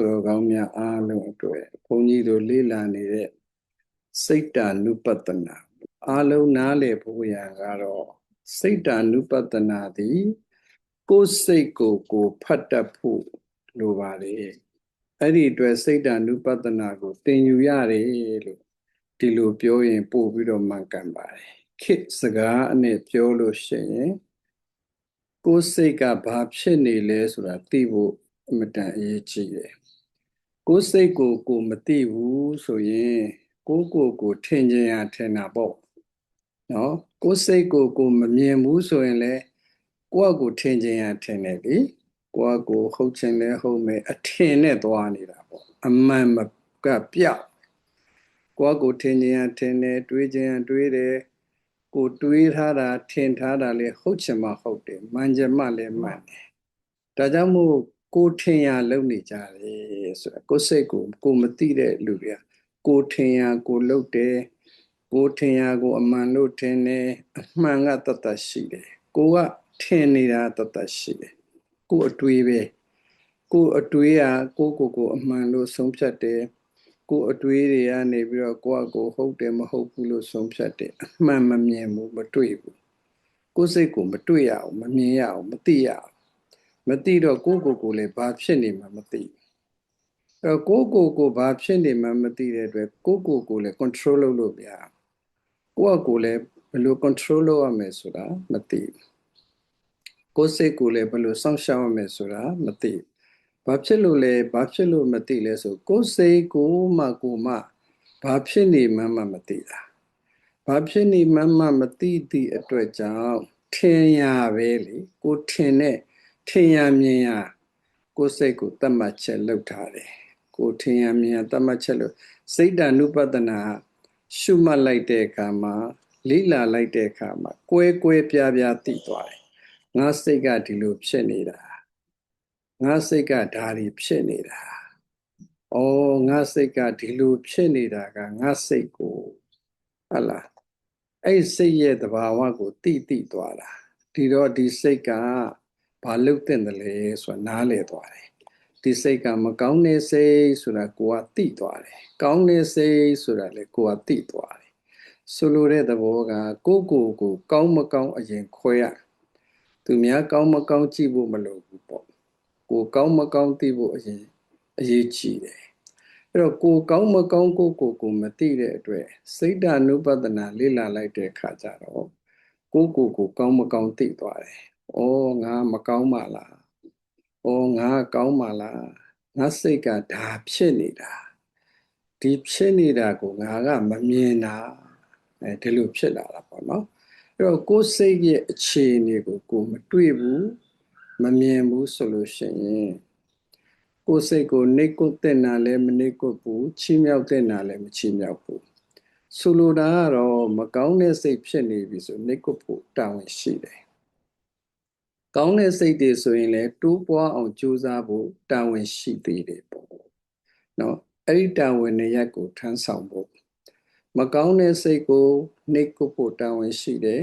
တော်ကောင်းများအားလုံးအတွက်ဘုန်းကြီးတို့လေ့လာနေတဲ့စိတ်တ ानु ပတနာအားလုံးနားလည်ဖို့ရန်ကတော့စိတ်တ ानु ပတနာသည်ကိုယ်စိတ်ကိုဖတ်တတ်ဖို့လိုပါတယ်အဲ့ဒီအတွက်စိတ်တ ानु ပတနာကိုသင်ယူရတယ်လို့ဒီလိုပြောရင်ပို့ပြီးတော့မှန်ကန်ပါတယ်ခေတ်စကားနဲ့ပြောလို့ရှိရင်ကိုယ်စိတ်ကဘာဖြစ်နေလဲဆိုတာသိဖို့အမတန်အရေးကြီးတယ်ကိုယ်စိတ်ကိုမသိဘူးဆိုရင်ကိုထင်ကြင်ရထင်တာပေါ့နော်ကိုယ်စိတ်ကိုမမြင်ဘူးဆိုရင်လည်းကိုထင်ကြင်ရထင်တယ်လေကိုဟုတ်ချင်လဲဟုတ်မယ်အထင်နဲ့သွားနေတာပေါ့အမှန်မကပြောက်ကိုထင်ကြင်ရထင်တယ်တွေးကြင်ရတွေးတယ်ကိုတွေးထားတာထင်ထားတာလေဟုတ်ချင်မှဟုတ်တယ်မှန်ချင်မှလည်းမှန်တယ်ဒါကြောင့်မို့ကိုထင်ရလုံနေကြတယ်ဆိုတာကိုယ်စိတ်ကိုမသိတဲ့လူတွေကကိုထင်ရကိုလုံတယ်ကိုထင်ရကိုအမှန်လို့ထင်တယ်အမှန်ကတတ်ရှိတယ်ကိုကထင်နေတာတတ်ရှိတယ်ကိုအတွေးပဲကိုအတွေးကကိုအမှန်လို့ဆုံးဖြတ်တယ်ကိုအတွေးတွေကနေပြီးတော့ကိုဟုတ်တယ်မဟုတ်ဘူးလို့ဆုံးဖြတ်တယ်အမှန်မမြင်ဘူးမတွေ့ဘူးကိုယ်စိတ်ကိုမတွေ့ရအောင်မမြင်ရအောင်မသိရအောင်မသိတော့ကိုလည်းဘာဖြစ်နေမှမသိအဲ့တော့ကိုဘာဖြစ်နေမှမသိတဲ့အတွက်ကိုလည်း control လုပ်လို့မရကိုလည်းဘယ်လို control လုပ်ရမယ်ဆိုတာမသိကိုယ်စိတ်ကိုလည်းဘယ်လိုစောင့်ရှောက်ရမယ်ဆိုတာမသိဘာဖြစ်လို့မသိလဲဆိုကိုယ်စိတ်ကိုမှဘာဖြစ်နေမှမသိတာဘာဖြစ်နေမှမသိသည့်အတွက်ကြောင့်ထင်ရပဲလေကိုထင်ရမြင်ရကိုယ်စိတ်ကိုတတ်မှတ်ချက်လုပ်ထားတယ်ကိုထင်ရမြင်ရတတ်မှတ်ချက်လို့စိတ်တ ानु ပတနာရှုမှတ်လိုက်တဲ့အခါမှာလိလာလိုက်တဲ့အခါမှာကွဲပြားသိသွားတယ်ငါစိတ်ကဒီလိုဖြစ်နေတာငါစိတ်ကဒါတွေဖြစ်နေတာငါစိတ်ကဒီလိုဖြစ်နေတာကငါစိတ်ကိုဟုတ်လားအဲ့စိတ်ရဲ့သဘာဝကိုသိသွားတာဒီတော့ဒီစိတ်ကဘာလုပ်တဲ့လဲဆိုတာနားလည်သွားတယ်ဒီစိတ်ကမကောင်းတဲ့စိတ်ဆိုတာကိုကသိသွားတယ်ကောင်းတဲ့စိတ်ဆိုတာလည်းကိုကသိသွားတယ်ဆိုလိုတဲ့သဘောကကိုကောင်းမကောင်းအရင်ခွဲရသူများကောင်းမကောင်းကြည့်ဖို့မလိုဘူးပေါ့ကိုကောင်းမကောင်းသိဖို့အရင်အရေးကြီးတယ်အဲ့တော့ကိုကောင်းမကောင်းကိုမသိတဲ့အတွက်စိတ်တ ानु ပတနာလေ့လာလိုက်တဲ့အခါကျတော့ကိုကောင်းမကောင်းသိသွားတယ်ငါမကောင်းပါလားငါကောင်းပါလားငါစိတ်ကဒါဖြစ်နေတာဒီဖြစ်နေတာကိုငါကမမြင်တာဒီလိုဖြစ်လာတာပေါ့နော်အဲ့တော့ကိုယ်စိတ်ရဲ့အခြေအနေကိုမတွေ့ဘူးမမြင်ဘူးဆိုလို့ရှိရင်ကိုယ်စိတ်ကိုနှိတ်ကွတဲ့နာလည်းမနှိတ်ကွဘူးချီးမြှောက်တဲ့နာလည်းမချီးမြှောက်ဘူးဆိုလိုတာကတော့မကောင်းတဲ့စိတ်ဖြစ်နေပြီဆိုနှိတ်ကွဖို့တာဝန်ရှိတယ်ကောင်းတဲ့စိတ်တွေဆိုရင်လည်းတိုးပွားအောင်ကြိုးစားဖို့တာဝန်ရှိသေးတယ်ပေါ့နော်အဲ့ဒီတာဝန်နဲ့ရက်ကိုထမ်းဆောင်ဖို့မကောင်းတဲ့စိတ်ကိုနှိတ်ကွဖို့တာဝန်ရှိတယ်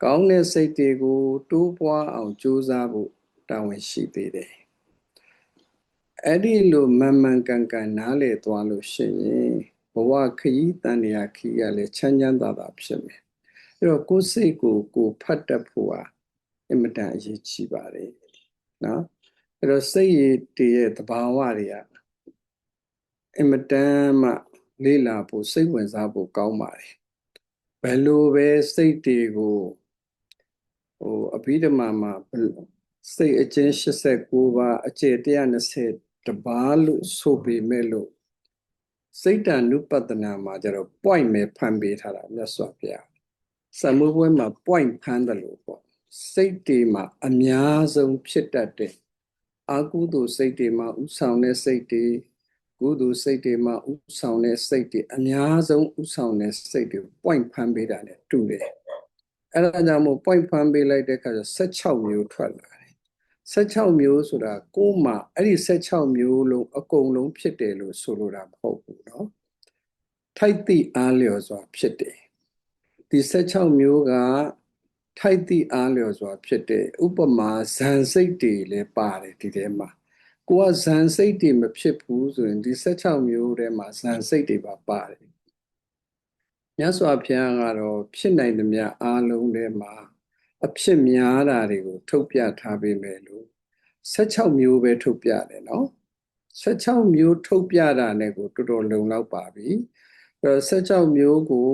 ကောင်းတဲ့စိတ်တွေကိုတိုးပွားအောင်ကြိုးစားဖို့တာဝန်ရှိသေးတယ်အဲ့ဒီလိုမှန်ကန်နားလည်သွားလို့ရှိရင်ဘဝခရီးတန်ရာခရီးကလည်းချမ်းသာဖြစ်မယ်အဲ့တော့ကိုယ်စိတ်ကိုဖတ်တတ်ဖို့ဟာအင်မတန်အရေးကြီးပါတယ်နော်အဲ့တော့စိတ်ရည်တည်းရဲ့သဘာဝတွေကအင်မတန်မှလေ့လာဖို့စိတ်ဝင်စားဖို့ကောင်းပါတယ်ဘယ်လိုပဲစိတ်တွေကိုအဘိဓမ္မာမှာစိတ်အကျဉ်း89ပါးအကျယ်120တပါးလို့ဆိုပေမဲ့လို့စိတ်တ ानु ပတနာမှာကျတော့ point ပဲဖန်ပေးထားတာမြတ်စွာဘုရားစံမိုးပွဲမှာ point ဖန်တယ်လို့ပေါ့စိတ်တွေမှာအများဆုံးဖြစ်တတ်တဲ့အကုသိုလ်စိတ်တွေမှာဥဆောင်တဲ့စိတ်တွေကုသိုလ်စိတ်တွေမှာဥဆောင်တဲ့စိတ်တွေအများဆုံးဥဆောင်တဲ့စိတ်တွေ point ဖန်ပေးတာ ਨੇ တူတယ်အဲ့ဒါကြောင့်မို့ point ဖန်ပေးလိုက်တဲ့အခါကျ16မျိုးထွက်လာတယ်16မျိုးဆိုတာကိုယ်မှာအဲ့ဒီ16မျိုးလုံးအကုန်လုံးဖြစ်တယ်လို့ဆိုလိုတာမဟုတ်ဘူးเนาะထိုက်သည့်အားလျော်စွာဖြစ်တယ်ဒီ16မျိုးကထိုက်သည့်အားလျော်စွာဖြစ်တယ်ဥပမာဇန်စိတ်တွေလည်းပါတယ်ဒီထဲမှာ ကိုကဇန်စိတ်တွေမဖြစ်ဘူးဆိုရင်ဒီ16မျိုးထဲမှာဇန်စိတ်တွေပါပါတယ်မြတ်စွာဘုရားကတော့ဖြစ်နိုင်သမျှအားလုံးထဲမှာအဖြစ်များတာတွေကိုထုတ်ပြထားပေးမယ်လို့16မျိုးပဲထုတ်ပြတယ်နော်16မျိုးထုတ်ပြတာနဲ့ကိုတော်တော်လုံလောက်ပါပြီအဲတော့16မျိုးကို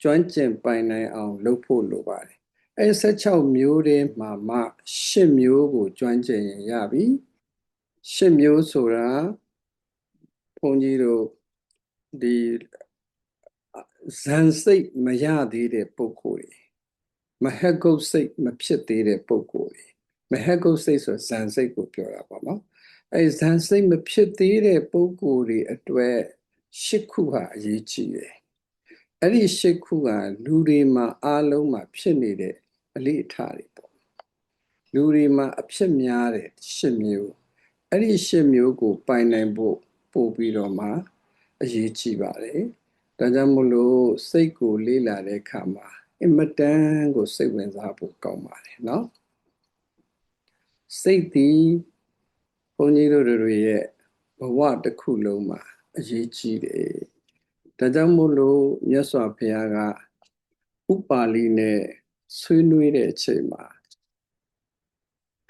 ကျွမ်းကျင်ပိုင်နိုင်အောင်လုပ်ဖို့လိုပါတယ်အဲ16မျိုးထဲမှာမှ8မျိုးကိုကျွမ်းကျင်ရင်ရပြီ8မျိုးဆိုတာဘုန်းကြီးတို့ဒီဇန်စိတ်မရသေးတဲ့ပုဂ္ဂိုလ်တွေမဟက်ကုတ်စိတ်မဖြစ်သေးတဲ့ပုဂ္ဂိုလ်တွေမဟက်ကုတ်စိတ်ဆိုဇန်စိတ်ကိုပြောတာပေါ့နော်အဲဇန်စိတ်မဖြစ်သေးတဲ့ပုဂ္ဂိုလ်တွေအတွက်8ခုဟာအရေးကြီးတယ်အဲ့ဒီ8ခုကလူတွေမှာအားလုံးမှာဖြစ်နေတဲ့အလေးအထားတွေပေါ့လူတွေမှာအဖြစ်များတဲ့8မျိုးအဲ့ဒီ8မျိုးကိုပိုင်နိုင်ဖို့ပို့ပြီးတော့မှအရေးကြီးပါတယ်ဒါကြောင့်မို့လို့စိတ်ကိုလေ့လာတဲ့အခါမှာအင်မတန်ကိုစိတ်ဝင်စားဖို့ကောင်းပါတယ်เนาะစိတ်ဒီဘုန်းကြီးတို့တွေရဲ့ဘဝတစ်ခုလုံးမှာအရေးကြီးတယ်ဒါကြောင့်မို့လို့မြတ်စွာဘုရားကဥပါလိနဲ့ဆွေးနွေးတဲ့အချိန်မှာ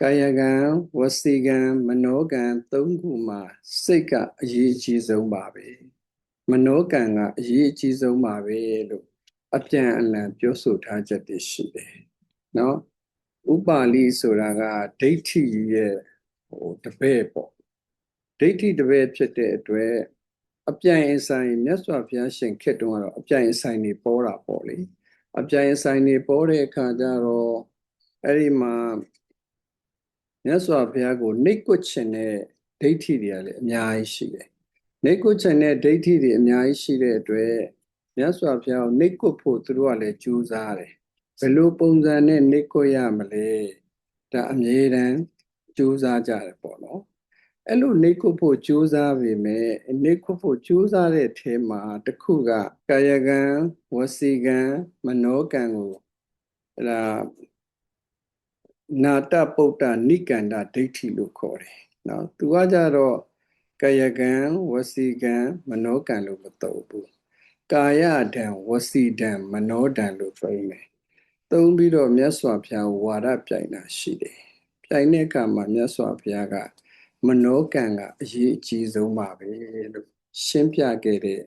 ကာယကံဝစီကံမနောကံ၃ခုမှာစိတ်ကအရေးအကြီးဆုံးပါပဲမနောကံကအရေးအကြီးဆုံးပါပဲလို့အပြန်အလှန်ပြောဆိုထားချက်တွေရှိတယ်เนาะဥပါလိဆိုတာကဒိဋ္ဌိရဲ့တပည့်ပေါ့ဒိဋ္ဌိတပည့်ဖြစ်တဲ့အတွက်အပြိုင်အဆိုင်မြတ်စွာဘုရားရှင်ခေတ္တကတော့အပြိုင်အဆိုင်တွေပေါ်တာပေါ့လေအပြိုင်အဆိုင်တွေပေါ်တဲ့အခါကျတော့အဲ့ဒီမှာမြတ်စွာဘုရားကိုနှိပ်ကွက်ခြင်းတဲ့ဒိဋ္ဌိတွေကလည်းအများကြီးရှိတယ်နှိပ်ကွက်ခြင်းတဲ့ဒိဋ္ဌိတွေအများကြီးရှိတဲ့အတွက်မြတ်စွာဘုရားကိုနှိပ်ကွက်ဖို့သူတို့ကလည်းကြိုးစားတယ်ဘယ်လိုပုံစံနဲ့နှိပ်ကွက်ရမလဲဒါအမြဲတမ်းကြိုးစားကြတယ်ပေါ့နော်အဲ့လိုနှိပ်ကွက်ဖို့ကြိုးစားပေမဲ့နှိပ်ကွက်ဖို့ကြိုးစားတဲ့ထဲမှာတစ်ခုကကာယကံဝစီကံမနောကံကိုအဲ့ဒါနာတပုတ္တနိကန္ဒဒိဋ္ဌိလို့ခေါ်တယ်နော်သူကကြတော့ကာယကံဝစီကံမနောကံလို့မသုံးဘူးကာယဒံဝစီဒံမနောဒံလို့သုံးတယ်သုံးပြီးတော့မြတ်စွာဘုရားဝါဒပြိုင်တာရှိတယ်ပြိုင်တဲ့အခါမှာမြတ်စွာဘုရားကမနောကံကအရေးအကြီးဆုံးပါပဲလို့ရှင်းပြခဲ့တဲ့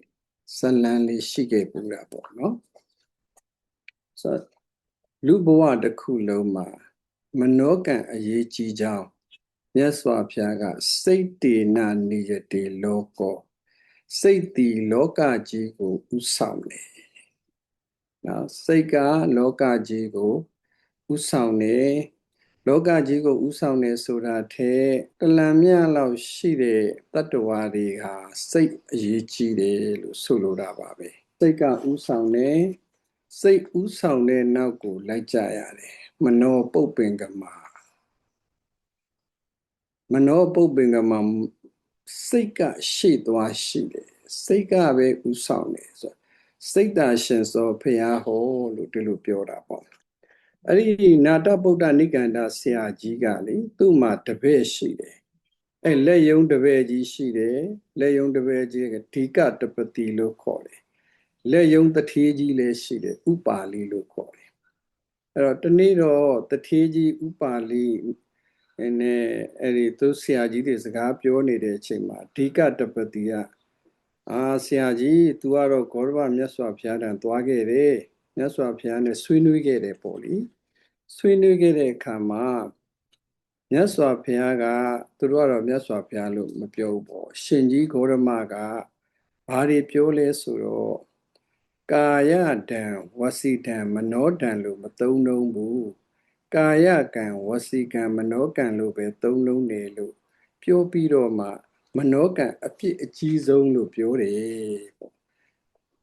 ဇလံလေးရှိခဲ့ပူတာပေါ့နော်ဆိုလူဘဝတစ်ခုလုံးမှာမနောကံအရေးကြီးကြောင်းမြတ်စွာဘုရားကစိတ်တေနနိယတေလောကောစိတ်တီလောကကြီးကိုဥဆောင်တယ်နော်စိတ်ကလောကကြီးကိုဥဆောင်တယ်လောကကြီးကိုဥဆောင်တယ်ဆိုတာထဲတလံမြလောက်ရှိတဲ့တတ္တဝါတွေဟာစိတ်အရေးကြီးတယ်လို့ဆိုလိုတာပါပဲစိတ်ကဥဆောင်တယ်စိတ်ဥဆောင်တဲ့နောက်ကိုလိုက်ကြရတယ်မနောပုပ္ပင်္ဂမမနောပုပ္ပင်္ဂမစိတ်ကရှေ့သွားရှိတယ်စိတ်ကပဲဥဆောင်တယ်ဆိုစိတ်တာရှင်သောဖရာဟောလို့ဒီလိုပြောတာပေါ့အဲ့ဒီနာတဗုဒ္ဓနိကန္ဒဆရာကြီးကလေသူ့မှာတပည့်ရှိတယ်အဲ့လက်ယုံတပည့်ကြီးရှိတယ်လက်ယုံတပည့်ကြီးကဒီကတပတိလို့ခေါ်တယ်လက်ယုံတထေးကြီးလည်းရှိတယ်ဥပါလိလို့ခေါ်တယ်အဲ့တော့တနေ့တော့တထေးကြီးဥပါလိနဲ့အဲ့ဒီသူဆရာကြီးတွေစကားပြောနေတဲ့အချိန်မှာဒီကတပတိကဆရာကြီး तू ကတော့ဂေါရမမြတ်စွာဘုရားတန်သွားခဲ့တယ်မြတ်စွာဘုရားနဲ့ဆွေးနွေးခဲ့တယ်ပေါ့လေဆွေးနွေးခဲ့တဲ့အခါမှာမြတ်စွာဘုရားကသူတို့ကတော့မြတ်စွာဘုရားလို့မပြောဘူးပေါ့ရှင်ကြီးဂေါရမကဘာတွေပြောလဲဆိုတော့ကာယဒံဝစီဒံမနောဒံလို့မသုံးလုံးဘူးကာယကံဝစီကံမနောကံလို့ပဲသုံးလုံးတယ်လို့ပြောပြီးတော့မှမနောကံအပြစ်အကြီးဆုံးလို့ပြောတယ်ပေါ့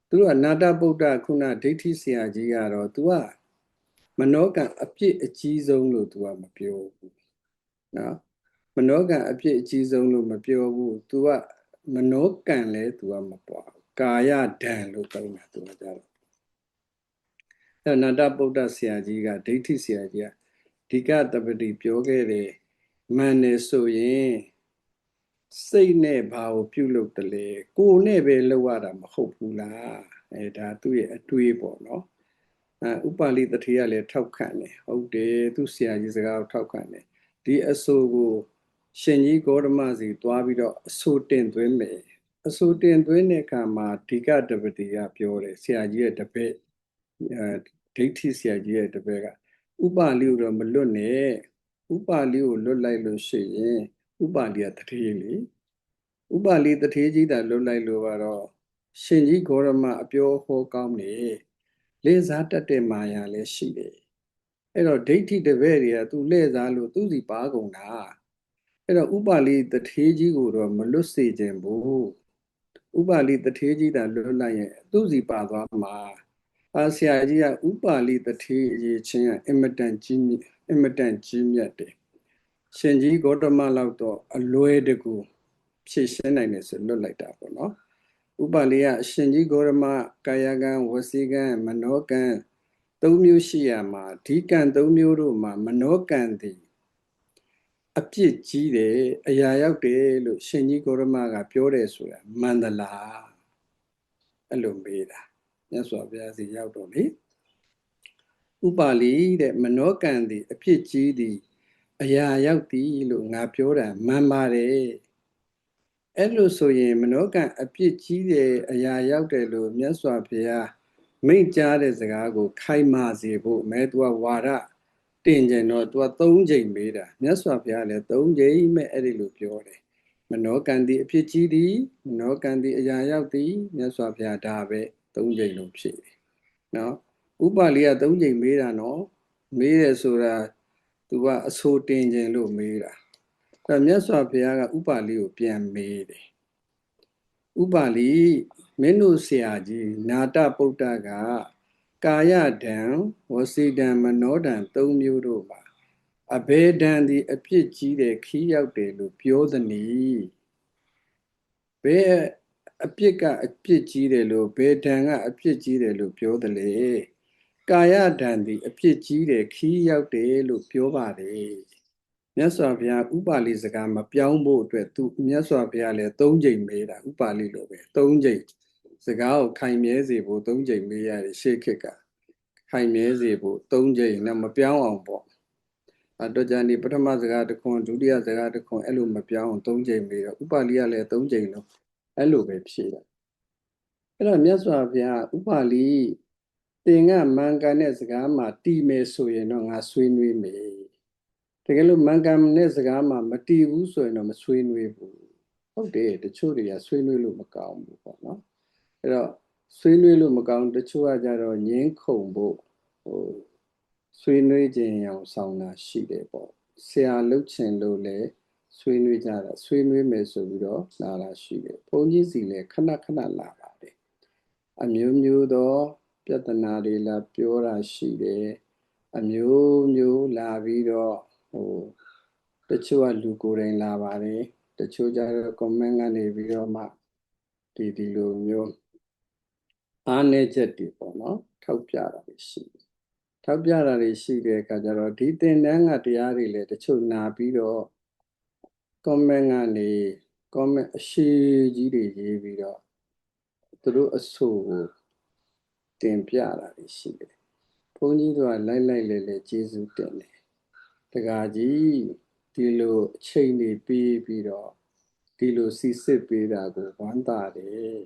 သူကနာတဗုဒ္ဓခုနဒိဋ္ဌိဆရာကြီးကတော့ तू ကမနောကံအပြစ်အကြီးဆုံးလို့ तू ကမပြောဘူးနော်မနောကံအပြစ်အကြီးဆုံးလို့မပြောဘူး तू ကမနောကံလဲ तू ကမပွားဘူးကာယဒံလို့ပြောတာ तू ကကြတော့အဲနာတဗုဒ္ဓဆရာကြီးကဒိဋ္ဌိဆရာကြီးကဒီကတပတိပြောခဲ့တယ်မှန်တယ်ဆိုရင် စိတ်နဲ့ဘာကိုပြုလုပ်တယ်လဲကိုယ်နဲ့ပဲလောက်ရတာမဟုတ်ဘူးလားဒါသူ့ရဲ့အတွေးပေါ့နော်ဥပါလိတထေကလည်းထောက်ခံတယ်ဟုတ်တယ်သူဆရာကြီးစကားကိုထောက်ခံတယ်ဒီအဆိုကိုရှင်ကြီးဂေါတမစီသွားပြီးတော့အဆိုတင်သွင်းမယ်အဆိုတင်သွင်းတဲ့အခါမှာဒီကတပတိကပြောတယ်ဆရာကြီးရဲ့တပည့်ဒိဋ္ဌိဆရာကြီးရဲ့တပည့်ကဥပါလိကိုတော့မလွတ်နဲ့ဥပါလိကိုလွတ်လိုက်လို့ရှိရင်ဥပါလိကတထေလေဥပါလိတထေကြီးတာလွတ်လိုက်လို့ကတော့ရှင်ကြီးဂေါရမအပြောဟောကောင်းတယ်လေစားတတ်တဲ့မာယာလည်းရှိတယ်အဲ့တော့ဒိဋ္ဌိတပည့်တွေကသူလဲစားလို့သူစီပါကုန်တာအဲ့တော့ဥပါလိတထေကြီးကိုတော့မလွတ်စေခြင်းဘူးဥပါလိတထေကြီးတာလွတ်လိုက်ရင်သူစီပါသွားမှာဆရာကြီးကဥပါလိတထေအရေးချင်းကအင်မတန်ကြီးမြတ်တယ်ရှင်ကြီးဂေါတမလောက်တော့အလွယ်တကူဖြည့်ရှင်းနိုင်တယ်ဆိုလွတ်လိုက်တာပေါ့နော်ဥပါလိကအရှင်ကြီးဂေါရမကာယကံဝစီကံမနောကံ၃မျိုးရှိရမှာဒီကံ၃မျိုးတို့မှာမနောကံသည်အပြစ်ကြီးတယ်အရာရောက်တယ်လို့ရှင်ကြီးဂေါရမကပြောတယ်ဆိုတာမှန်သလားအဲ့လိုမေးတာမြတ်စွာဘုရားစီရောက်တော့လေဥပါလိတဲ့မနောကံသည်အပြစ်ကြီးသည်အရာရောက်သည်လို့ငါပြောတာမှန်ပါတယ်အဲ့လိုဆိုရင်မနောကံအပြစ်ကြီးတယ်အရာရောက်တယ်လို့မြတ်စွာဘုရားမိန့်ကြားတဲ့စကားကိုခိုင်မာစေဖို့မဲသူကဝါဒတင်ကြတော့သူက၃ချိန်မေးတာမြတ်စွာဘုရားလည်း၃ချိန်မဲ့အဲ့ဒီလိုပြောတယ်မနောကံသည်အပြစ်ကြီးသည်မနောကံသည်အရာရောက်သည်မြတ်စွာဘုရားဒါပဲ၃ချိန်လုံးဖြည့်တယ်နော်ဥပါလိက၃ချိန်မေးတာနော်မေးတယ်ဆိုတာသူကအဆိုတင်ခြင်းလို့မေးတာအဲမြတ်စွာဘုရားကဥပါလိကိုပြန်မေးတယ်ဥပါလိမင်းတို့ဆရာကြီးနာတပုဒ္ဒကကာယဒံဝစီဒံမနောဒံ၃မျိုးတို့ပါအဘေဒံသည်အပြစ်ကြီးတယ်ခီးရောက်တယ်လို့ပြောသနည်းဘယ်အပြစ်ကအပြစ်ကြီးတယ်လို့ဘယ်ဒံကအပြစ်ကြီးတယ်လို့ပြောသလဲကာယဒံသည်အပြစ်ကြီးတယ်ခီးရောက်တယ်လို့ပြောပါတယ်မြတ်စွာဘုရားဥပါလိစကားမပြောင်းဖို့အတွက်သူမြတ်စွာဘုရားလည်း၃ချိန်မေးတာဥပါလိလိုပဲ၃ချိန်စကားကိုခိုင်မြဲစေဖို့၃ချိန်မေးရတယ်ရှေးခေတ်ကခိုင်မြဲစေဖို့၃ချိန်နဲ့မပြောင်းအောင်ပေါ့တော့ကြဒီပထမစကားတစ်ခွန်းဒုတိယစကားတစ်ခွန်းအဲ့လိုမပြောင်းအောင်၃ချိန်မေးတော့ဥပါလိကလည်း၃ချိန်လုံးအဲ့လိုပဲဖြေတာအဲ့တော့မြတ်စွာဘုရားဥပါလိသင်ကမင်္ဂန်တဲ့စကားမှာတီးမယ်ဆိုရင်တော့ငါဆွေးနွေးမယ်တကယ်လို့မင်္ဂန်တဲ့စကားမှာမတီးဘူးဆိုရင်တော့မဆွေးနွေးဘူးဟုတ်တယ်တချို့တွေကဆွေးနွေးလို့မကောင်းဘူးပေါ့နော်အဲ့တော့ဆွေးနွေးလို့မကောင်းတချို့ကကြတော့ငင်းခုန်ဖို့ဆွေးနွေးခြင်းအောင်ဆောင်တာရှိတယ်ပေါ့ဆရာလှုပ်ချင်လို့လည်းဆွေးနွေးကြတာဆွေးနွေးမယ်ဆိုပြီးတော့လာတာရှိတယ်ဘုန်းကြီးစီလည်းခဏခဏလာပါတယ်အမျိုးမျိုးသောပြဿနာတွေလာပြောတာရှိတယ်အမျိုးမျိုးလာပြီးတော့တချို့ကလူကိုယ်တိုင်လာပါတယ်တချို့ကြတော့ comment ကနေပြီးတော့မှဒီလိုမျိုးအားနည်းချက်တွေပေါ့နော်ထောက်ပြတာရှိတယ်ထောက်ပြတာတွေရှိတဲ့အခါကျတော့ဒီသင်တန်းကတရားတွေလည်းတချို့နာပြီးတော့ comment ကနေ comment အရှိကြီးတွေရေးပြီးတော့သူတို့အဆိုကိုတင်ပြတာတွေရှိတယ်ဘုန်းကြီးတို့ကလိုက်လဲကျေးဇူးတင်တယ်တကားကြီးဒီလိုအချိန်တွေပြီးပြီးတော့ဒီလိုစီစစ်ပေးတာကိုဝမ်းသာတယ်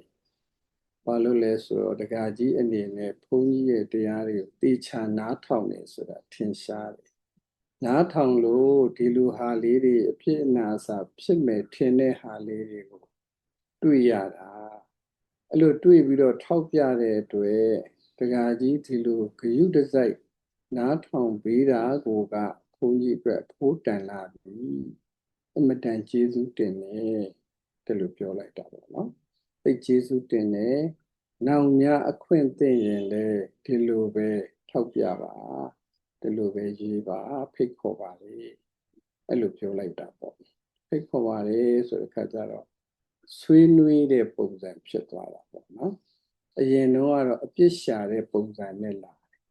ဘာလို့လဲဆိုတော့တကားကြီးအနေနဲ့ဘုန်းကြီးရဲ့တရားတွေကိုတေချာနားထောင်နေဆိုတာထင်ရှားတယ်နားထောင်လို့ဒီလိုဟာလေးတွေအဖြစ်အနာစာဖြစ်မယ်ထင်တဲ့ဟာလေးတွေကိုတွေ့ရတာအဲ့လိုတွေ့ပြီးတော့ထောက်ပြတဲ့အတွက်တကားကြီးဒီလိုဂရုတစိုက်နားထောင်ပေးတာကိုကဘုန်းကြီးအတွက်ဖိုးတန်လာပြီအမတန်ကျေးဇူးတင်တယ်ဒီလိုပြောလိုက်တာပေါ့နော်သိကျေးဇူးတင်တယ်နောင်များအခွင့်သိရင်လည်းဒီလိုပဲထောက်ပြပါဒီလိုပဲရေးပါဖိတ်ခေါ်ပါလေအဲ့လိုပြောလိုက်တာပေါ့ဖိတ်ခေါ်ပါလေဆိုတဲ့အခါကျတော့ဆွေးနွေးတဲ့ပုံစံဖြစ်သွားတာပေါ့နော်အရင်တော့ကတော့အပြစ်ရှာတဲ့ပုံစံနဲ့လာတယ်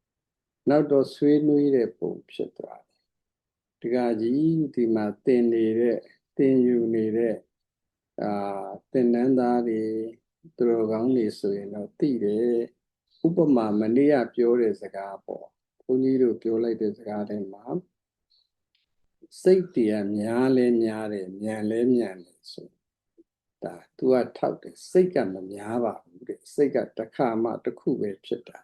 နောက်တော့ဆွေးနွေးတဲ့ပုံဖြစ်သွားတယ်ဒီကကြီးဒီမှာသင်နေတဲ့သင်ယူနေတဲ့ သင်္นานသားတွေသူတော်ကောင်းတွေဆိုရင်တော့သိတယ်ဥပမာမနေ့ကပြောတဲ့စကားပေါ့ဘုန်းကြီးတို့ပြောလိုက်တဲ့စကားတွေမှာစိတ်တရားများလဲများတယ်မြန်လဲမြန်တယ်ဆိုဒါ तू ကထောက်တယ်စိတ်ကမများပါဘူးတဲ့စိတ်ကတစ်ခါမှတစ်ခုပဲဖြစ်တာ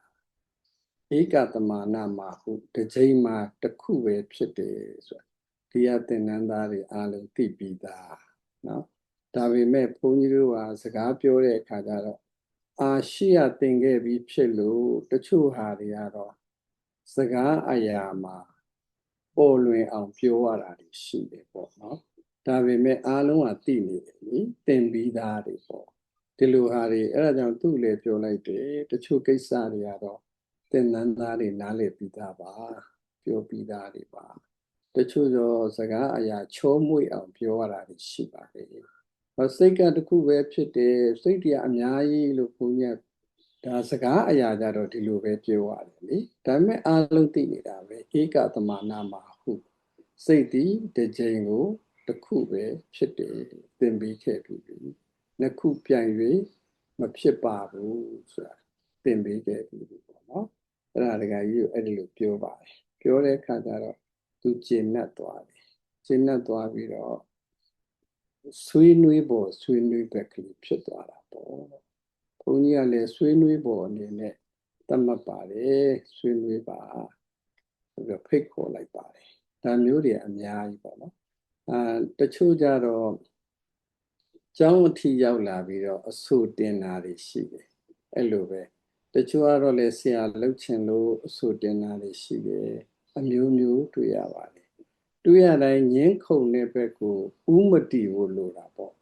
ဧကသမနာမှာဟုတစ်ချိန်မှာတစ်ခုပဲဖြစ်တယ်ဆိုတာဒီအသင်္นานသားတွေအားလုံးသိပြီးသားနော်ဒါပေမဲ့ဘုန်းကြီးတို့ကစကားပြောတဲ့အခါကျတော့ရှိရသင်ခဲ့ပြီးဖြစ်လို့တချို့ဟာတွေကတော့စကားအရာမှာပေါ်လွင်အောင်ပြောရတာရှိတယ်ပေါ့နော်ဒါပေမဲ့အားလုံးကသိနေတယ်နိသင်ပြီးသားတွေပေါ့ဒီလိုဟာတွေအဲ့ဒါကြောင့်သူ့လည်းပြောလိုက်တယ်တချို့ကိစ္စတွေကတော့သင်္นานသားတွေနားလည်ပြီးသားပါပြောပြီးသားတွေပါတချို့သောစကားအရာချောမွေ့အောင်ပြောရတာရှိပါတယ်စိတ်ကတခုပဲဖြစ်တယ်စိတ်တရားအများကြီးလို့ဘုန်းကြီးဒါစကားအရာကြတော့ဒီလိုပဲပြောရတယ်လေဒါပေမဲ့အားလုံးသိနေတာပဲဧကသမနာမှာဟုစိတ်ဒီတစ်ချိန်ကိုတစ်ခုပဲဖြစ်တယ်သင်ပြီးခဲ့ပြီနှစ်ခုပြိုင်၍မဖြစ်ပါဘူးဆိုတာသင်ပြီးခဲ့ပြီပေါ့နော်အဲ့ဒါတကကြီးကိုအဲ့ဒီလိုပြောပါတယ်ပြောတဲ့အခါကျတော့သူကျင့်납သွားတယ်ကျင့်납သွားပြီးတော့ဆွေးနွေးပေါ်ဆွေးနွေးဘက်ကလေးဖြစ်သွားတာပေါ့ဘုန်းကြီးကလည်းဆွေးနွေးပေါ်အနေနဲ့သတ်မှတ်ပါတယ်ဆွေးနွေးပါပြီးတော့ဖိတ်ခေါ်လိုက်ပါတယ်ဒါမျိုးတွေအများကြီးပေါ့နော်တချို့ကြတော့ကျောင်းအထိရောက်လာပြီးတော့အဆိုတင်တာတွေရှိတယ်အဲ့လိုပဲတချို့ကတော့လည်းဆရာလှုပ်ချင်လို့အဆိုတင်တာတွေရှိတယ်အမျိုးမျိုးတွေ့ရပါတယ်တွေ့ရတိုင်းငင်းခုန်တဲ့ဘက်ကိုဥမတီဖို့လိုတာပေါ့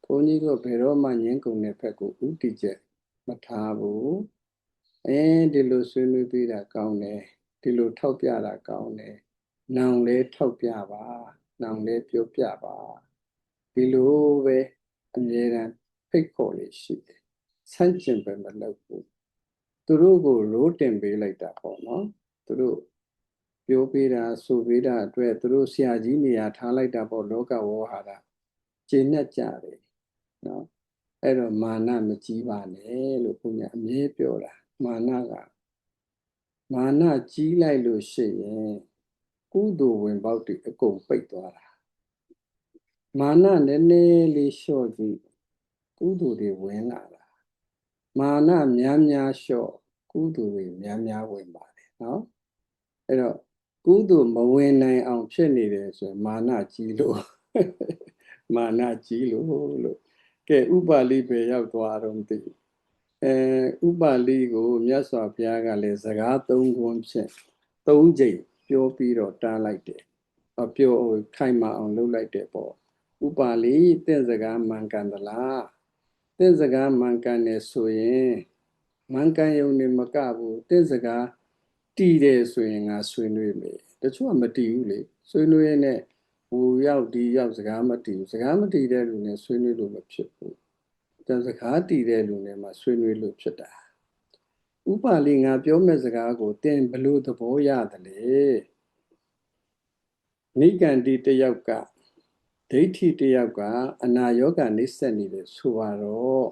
ဘုန်းကြီးကဘယ်တော့မှငင်းခုန်တဲ့ဘက်ကိုဥတီချက်မထားဘူးဒီလိုဆွေးနွေးပြီးတာကောင်းတယ်ဒီလိုထောက်ပြတာကောင်းတယ်နောင်လဲထောက်ပြပါနောင်လဲပြောပြပါဒီလိုပဲအမြဲတမ်းဖိတ်ခေါ်လေးရှိတယ်ဆန့်ကျင်ပဲမလုပ်ဘူးသူတို့ကိုရိုးတင်ပေးလိုက်တာပေါ့နော်သူတို့ပြောပေးတာဆိုပေးတာအတွက်သူတို့ဆရာကြီးနေရာထားလိုက်တာပေါ့လောကဝေါဟာရကျင့်납ကြတယ်နော်အဲ့တော့မာနမကြီးပါနဲ့လို့ဘုရားအမြဲပြောတာမာနကြီးလိုက်လို့ရှိရင်ကုသိုလ်ဝင်ပေါက်တွေအကုန်ပိတ်သွားတာမာနနည်းနည်းလေးလျှော့ကြည့်ကုသိုလ်တွေဝင်လာတာမာနများများလျှော့ကုသိုလ်တွေများများဝင်ပါတယ်နော်အဲ့တော့ကုသိုလ်မဝင်နိုင်အောင်ဖြစ်နေတယ်ဆိုရင်မာနကြီးလို့မာနကြီးလို့ကဲဥပါလိပဲရောက်သွားတော့မသိဥပါလိကိုမြတ်စွာဘုရားကလည်းစကားသုံးခွန်းဖြင့်၃ကြိမ်ပြောပြီးတော့တားလိုက်တယ်ပြောခိုင်မာအောင်လုပ်လိုက်တယ်ပေါ့ဥပါလိတင့်စကားမှန်ကန်သလားတင့်စကားမှန်ကန်တယ်ဆိုရင်မှန်ကန်ရုံနဲ့မကဘူးတင့်စကားတည်တယ်ဆိုရင်ငါဆွေးနွေးမယ်တချို့ကမတည်ဘူးလေဆွေးနွေးနဲ့ဟိုရောက်ဒီရောက်စကားမတည်ဘူးစကားမတည်တဲ့လူနဲ့ဆွေးနွေးလို့မဖြစ်ဘူးတန်စကားတည်တဲ့လူနဲ့မှဆွေးနွေးလို့ဖြစ်တာဥပါလိငါပြောမဲ့စကားကိုသင်ဘလို့သဘောရတယ်လေနိကန္တိတယောက်ကဒိဋ္ဌိတယောက်ကအနာယောဂနှိစ္စနေတယ်ဆိုတော့